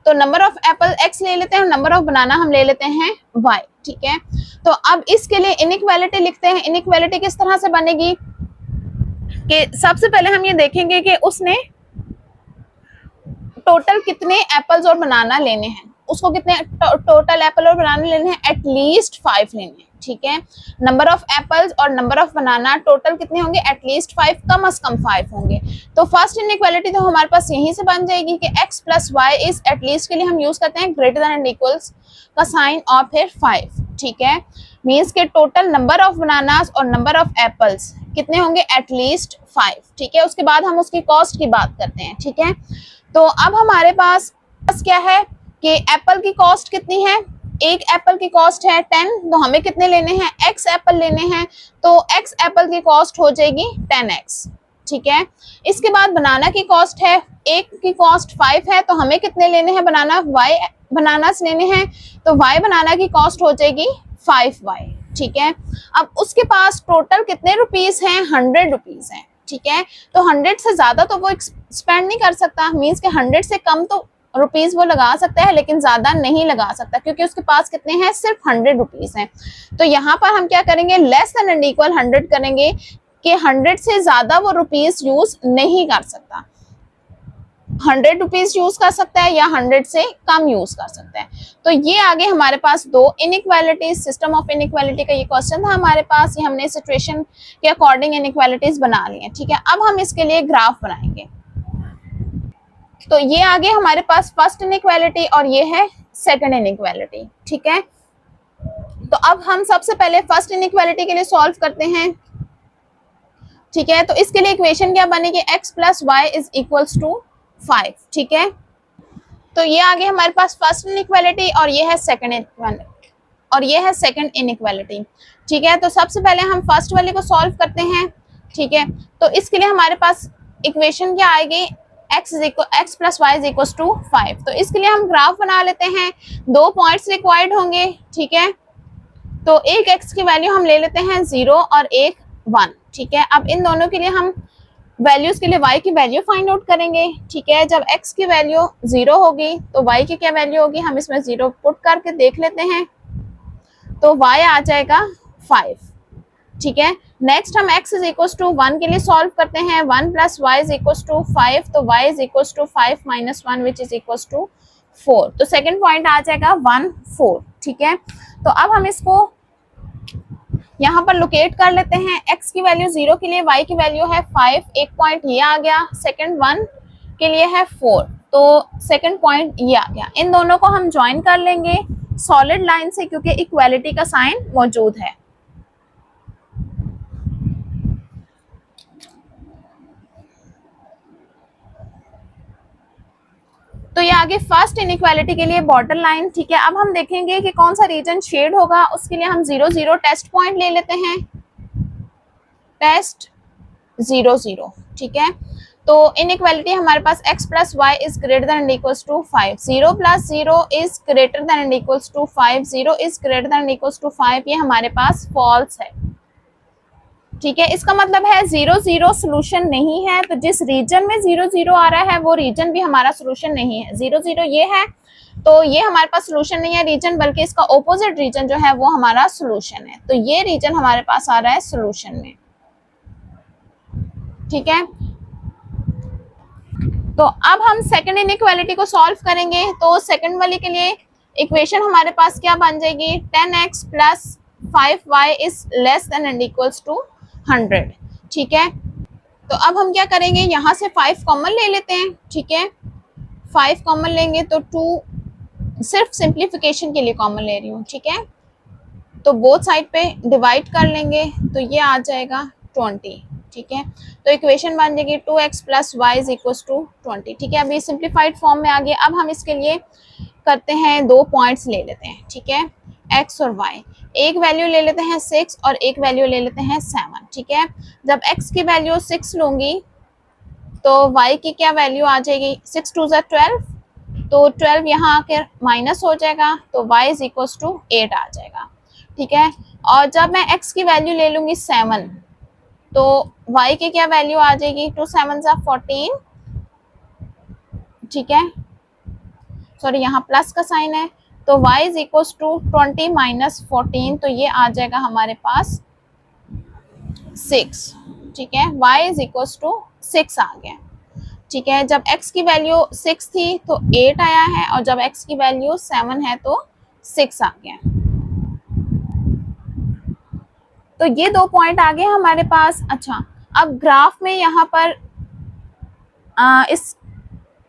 तो नंबर ऑफ एप्पल x ले लेते हैं और नंबर ऑफ बनाना हम ले लेते हैं y, ठीक है। तो अब इसके लिए इनइक्वालिटी लिखते हैं। इनइक्वालिटी किस तरह से बनेगी कि सबसे पहले हम ये देखेंगे कि उसने टोटल कितने एप्पल्स और बनाना लेने हैं, उसको कितने टोटल एप्पल और बनाना लेने हैं, एटलीस्ट 5 लेने हैं, ठीक है। नंबर ऑफ एप्पल्स और नंबर ऑफ बनाना टोटल कितने होंगे, एटलीस्ट 5, कम से कम 5 होंगे। तो फर्स्ट इनइक्वालिटी तो हमारे पास यहीं से बन जाएगी कि x plus Y is at least के लिए हम यूज करते हैं ग्रेटर देन एंड इक्वल्स का साइन और फिर 5, ठीक है। मीन्स के टोटल नंबर ऑफ बनानास और नंबर ऑफ एप्पल्स कितने होंगे, एटलीस्ट 5, ठीक है। उसके बाद हम उसकी कॉस्ट की बात करते हैं, ठीक है। तो अब हमारे पास क्या है कि एप्पल की कॉस्ट कितनी है, एक एप्पल की कॉस्ट है 10, तो हमें कितने लेने हैं, x एप्पल लेने हैं, तो x एप्पल की कॉस्ट हो जाएगी 10x, ठीक है। इसके बाद बनाना की कॉस्ट है, एक की कॉस्ट 5 है, तो हमें कितने लेने हैं, y बनानास लेने हैं, तो y बनाना की कॉस्ट हो जाएगी 5y, ठीक है। अब उसके पास टोटल कितने रुपीस हैं, 100 रुपीस हैं, ठीक है। तो 100 से ज्यादा तो वो स्पेंड नहीं कर सकता, मीन्स के 100 से कम तो रुपीस वो लगा सकता है लेकिन ज्यादा नहीं लगा सकता, क्योंकि उसके पास कितने हैं, सिर्फ 100 रुपीस हैं। तो यहाँ पर हम क्या करेंगे, लेस देन एंड इक्वल 100 करेंगे कि 100 से ज्यादा वो रुपीस यूज नहीं कर सकता, 100 रुपीस यूज कर सकता है या 100 से कम यूज कर सकता है। तो ये आगे हमारे पास दो इनइक्वालिटीज, सिस्टम ऑफ इनइक्वालिटी का ये क्वेश्चन था हमारे पास, ये हमने सिचुएशन के अकॉर्डिंग इनइक्वालिटीज बना ली है, ठीक है। अब हम इसके लिए ग्राफ बनाएंगे। तो ये आगे हमारे पास फर्स्ट इनइक्वालिटी और ये है सेकंड इनइक्वालिटी, ठीक है। तो अब हम सबसे पहले फर्स्ट इनइक्वालिटी के लिए सॉल्व करते हैं, ठीक है। तो इसके लिए इक्वेशन क्या बनेगी, x plus Y is equals to 5, ठीक है। तो ये आगे हमारे पास फर्स्ट इनइक्वालिटी और ये है सेकंड इनइक्वालिटी और ये है सेकंड इनइक्वालिटी, ठीक है। तो सबसे पहले हम फर्स्ट वाले को सॉल्व करते हैं, ठीक है। तो इसके लिए हमारे पास इक्वेशन क्या आएगी, x plus Y is equals to 5। तो इसके लिए हम ग्राफ बना लेते हैं, 2 पॉइंट्स रिक्वायर्ड होंगे, ठीक है। तो एक x की वैल्यू हम ले लेते हैं 0 और एक 1, ठीक है। अब इन दोनों के लिए हम वैल्यूज के लिए y की वैल्यू फाइंड आउट करेंगे, ठीक है। जब x की वैल्यू 0 होगी तो y की क्या वैल्यू होगी, हम इसमें 0 पुट करके देख लेते हैं, तो y आ जाएगा 5, ठीक है। नेक्स्ट हम x इज इक्वल टू 1 के लिए सॉल्व करते हैं, 1 plus Y is equal to 5, तो y is equal to 5 minus 1 which is equal to 4, तो सेकंड पॉइंट आ जाएगा 1 4, ठीक है। तो अब हम इसको यहाँ पर लोकेट कर लेते हैं, x की वैल्यू 0 के लिए y की वैल्यू है 5, एक पॉइंट ये आ गया, सेकंड 1 के लिए है 4, तो सेकंड पॉइंट ये आ गया। इन दोनों को हम ज्वाइन कर लेंगे सॉलिड लाइन से, क्योंकि इक्वालिटी का साइन मौजूद है। तो ये आगे फर्स्ट इनइक्वालिटी के लिए बॉर्डर लाइन, ठीक है। अब हम देखेंगे कि कौन सा रीजन शेड होगा, उसके लिए हम 0 0 टेस्ट पॉइंट ले लेते हैं, टेस्ट 0 0, ठीक है। तो इनइक्वालिटी हमारे पास x plus Y is greater than and equals to 5, 0 plus 0 is greater than and equals to 5, 0 is greater than and equals to 5, ये हमारे पास फॉल्स है, ठीक है। इसका मतलब है 0 0 सोल्यूशन नहीं है, तो जिस रीजन में 0 0 आ रहा है वो रीजन भी हमारा सोल्यूशन नहीं है। 0 0 ये है तो ये हमारे पास सोल्यूशन नहीं है रीजन, बल्कि इसका ऑपोजिट रीजन जो है वो हमारा सोल्यूशन है, तो ये रीजन हमारे पास आ रहा है सोल्यूशन में, ठीक है। तो अब हम सेकंड इनइक्वालिटी को सॉल्व करेंगे, तो सेकंड वाले के लिए इक्वेशन हमारे पास क्या बन जाएगी, 10x plus 5y is less than and equals to 100, ठीक है। तो अब हम क्या करेंगे, यहाँ से 5 कॉमन ले लेते हैं, ठीक है। 5 कॉमन लेंगे तो 2 सिर्फ सिंप्लीफिकेशन के लिए कॉमन ले रही हूँ, ठीक है। तो बोथ साइड पे डिवाइड कर लेंगे तो ये आ जाएगा 20, ठीक है। तो इक्वेशन बन जाएगी 2x plus Y is equal to 20, ठीक है। अभी सिंप्लीफाइड फॉर्म में आ गया। अब हम इसके लिए करते हैं 2 पॉइंट्स ले लेते हैं, ठीक है, x और y। एक वैल्यू ले लेते हैं 6 और एक वैल्यू ले लेते हैं 7, ठीक है। जब x की वैल्यू 6 लूंगी तो y की क्या वैल्यू आ जाएगी, 6 2 ज़ा 12, तो 12 यहाँ आकर माइनस हो जाएगा, तो y इज इक्वल टू 8 आ जाएगा, ठीक है। और जब मैं x की वैल्यू ले लूंगी 7, तो y की क्या वैल्यू आ जाएगी, 2 7 ज़ा 14, ठीक है। सॉरी यहाँ प्लस का साइन है, तो y is equal to 20 minus 14, तो ये आ जाएगा हमारे पास 6, ठीक है। y इज इक्वल टू 6 आ गया, ठीक है। जब x की वैल्यू 6 थी तो 8 आया है, और जब x की वैल्यू 7 है तो 6 आ गया। तो ये 2 पॉइंट आ गए हमारे पास। अच्छा, अब ग्राफ में यहाँ पर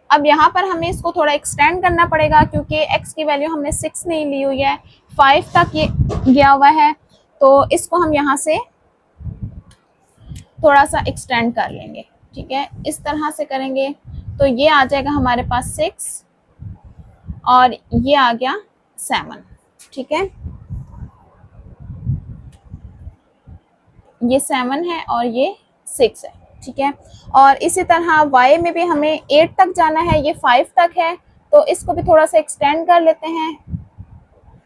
अब यहाँ पर हमें इसको थोड़ा एक्सटेंड करना पड़ेगा, क्योंकि x की वैल्यू हमने 6 नहीं ली हुई है, 5 तक ये गया हुआ है। तो इसको हम यहाँ से थोड़ा सा एक्सटेंड कर लेंगे। ठीक है, इस तरह से करेंगे तो ये आ जाएगा हमारे पास 6 और ये आ गया 7। ठीक है, ये 7 है और ये 6 है। ठीक है, और इसी तरह y में भी हमें 8 तक जाना है, ये 5 तक है, तो इसको भी थोड़ा सा एक्सटेंड कर लेते हैं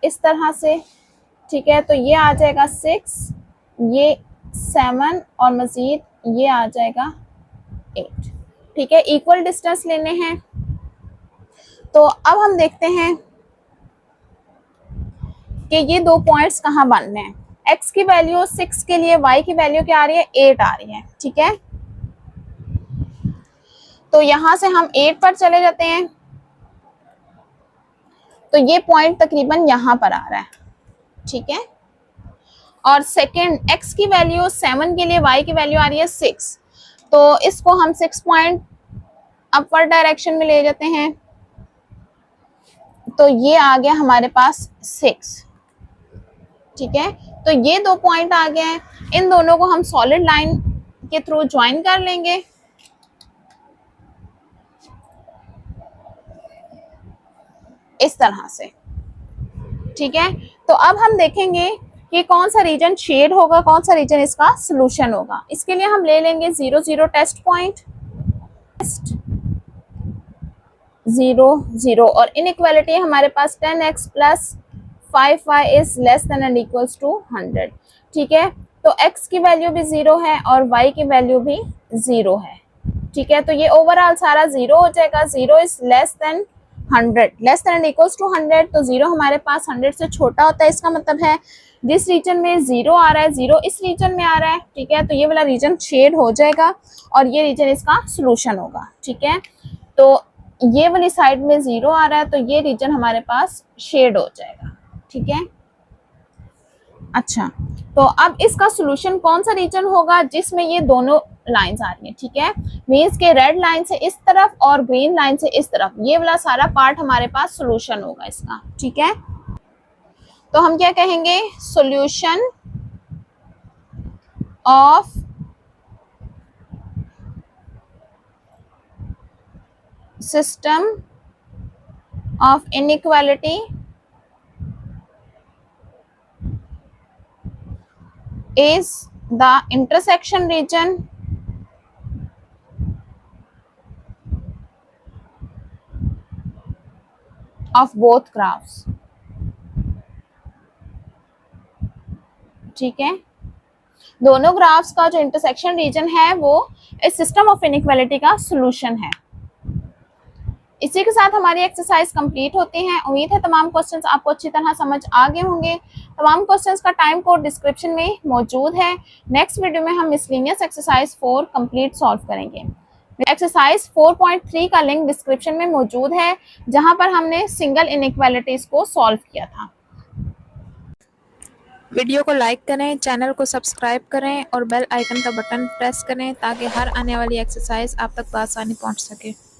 इस तरह से। ठीक है, तो ये आ जाएगा 6, ये 7 और मज़ीद ये आ जाएगा 8। ठीक है, इक्वल डिस्टेंस लेने हैं। तो अब हम देखते हैं कि ये 2 पॉइंट्स कहाँ बनने हैं। x की वैल्यू 6 के लिए y की वैल्यू क्या आ रही है, 8 आ रही है। ठीक है, तो यहां से हम 8 पर चले जाते हैं, तो ये पॉइंट तकरीबन यहां पर आ रहा है। ठीक है, और सेकंड x की वैल्यू 7 के लिए y की वैल्यू आ रही है 6, तो इसको हम 6 पॉइंट अपवर्ड डायरेक्शन में ले जाते हैं, तो ये आ गया हमारे पास 6। ठीक है, तो ये 2 पॉइंट आ गए हैं, इन दोनों को हम सॉलिड लाइन के थ्रू ज्वाइन कर लेंगे। इस तरह से। ठीक है, तो अब हम देखेंगे कि कौन सा रीजन शेड होगा, कौन सा रीजन इसका सॉल्यूशन होगा। इसके लिए हम ले लेंगे 0 0 टेस्ट पॉइंट, 0 0, और इनइक्वालिटी हमारे पास 10x plus 5y is less than and equals to 100। ठीक है, तो x की वैल्यू भी 0 है और y की वैल्यू भी 0 है। ठीक है, तो ये ओवरऑल सारा 0 हो जाएगा। 0 is less than 100, less than and equals to 100, तो 0 हमारे पास 100 से छोटा होता है। इसका मतलब है जिस रीजन में 0 आ रहा है, 0 इस रीजन में आ रहा है। ठीक है, तो ये वाला रीजन शेड हो जाएगा और ये रीजन इसका सॉल्यूशन होगा। ठीक है, तो ये वाली साइड में 0 आ रहा है, तो ये रीजन हमारे पास शेड हो जाएगा। ठीक है, अच्छा, तो अब इसका सॉल्यूशन कौन सा रीजन होगा जिसमें ये दोनों लाइंस आ रही हैं। ठीक है, मींस के रेड लाइन से इस तरफ और ग्रीन लाइन से इस तरफ, ये वाला सारा पार्ट हमारे पास सॉल्यूशन होगा इसका। ठीक है, तो हम क्या कहेंगे, solution of system of inequality is the intersection region of both graphs। ठीक है, दोनों ग्राफ्स का जो इंटरसेक्शन रीजन है वो इस सिस्टम ऑफ इनइक्वालिटी का सॉल्यूशन है। इसी के साथ हमारी एक्सरसाइज कंप्लीट होती है। उम्मीद है तमाम क्वेश्चंस आपको अच्छी तरह समझ आ गए होंगे। तमाम क्वेश्चंस का टाइम कोड डिस्क्रिप्शन में मौजूद है। नेक्स्ट वीडियो में हम मिसलेनियस एक्सरसाइज 4 कंप्लीट सॉल्व करेंगे। एक्सरसाइज 4.3 का लिंक डिस्क्रिप्शन में मौजूद है, जहां पर हमने सिंगल इनइक्वालिटीज को सॉल्व किया था। वीडियो को लाइक करें, चैनल को सब्सक्राइब करें और बेल आइकन का बटन प्रेस करें ताकि हर आने वाली एक्सरसाइज आप तक आसानी पहुंच सके।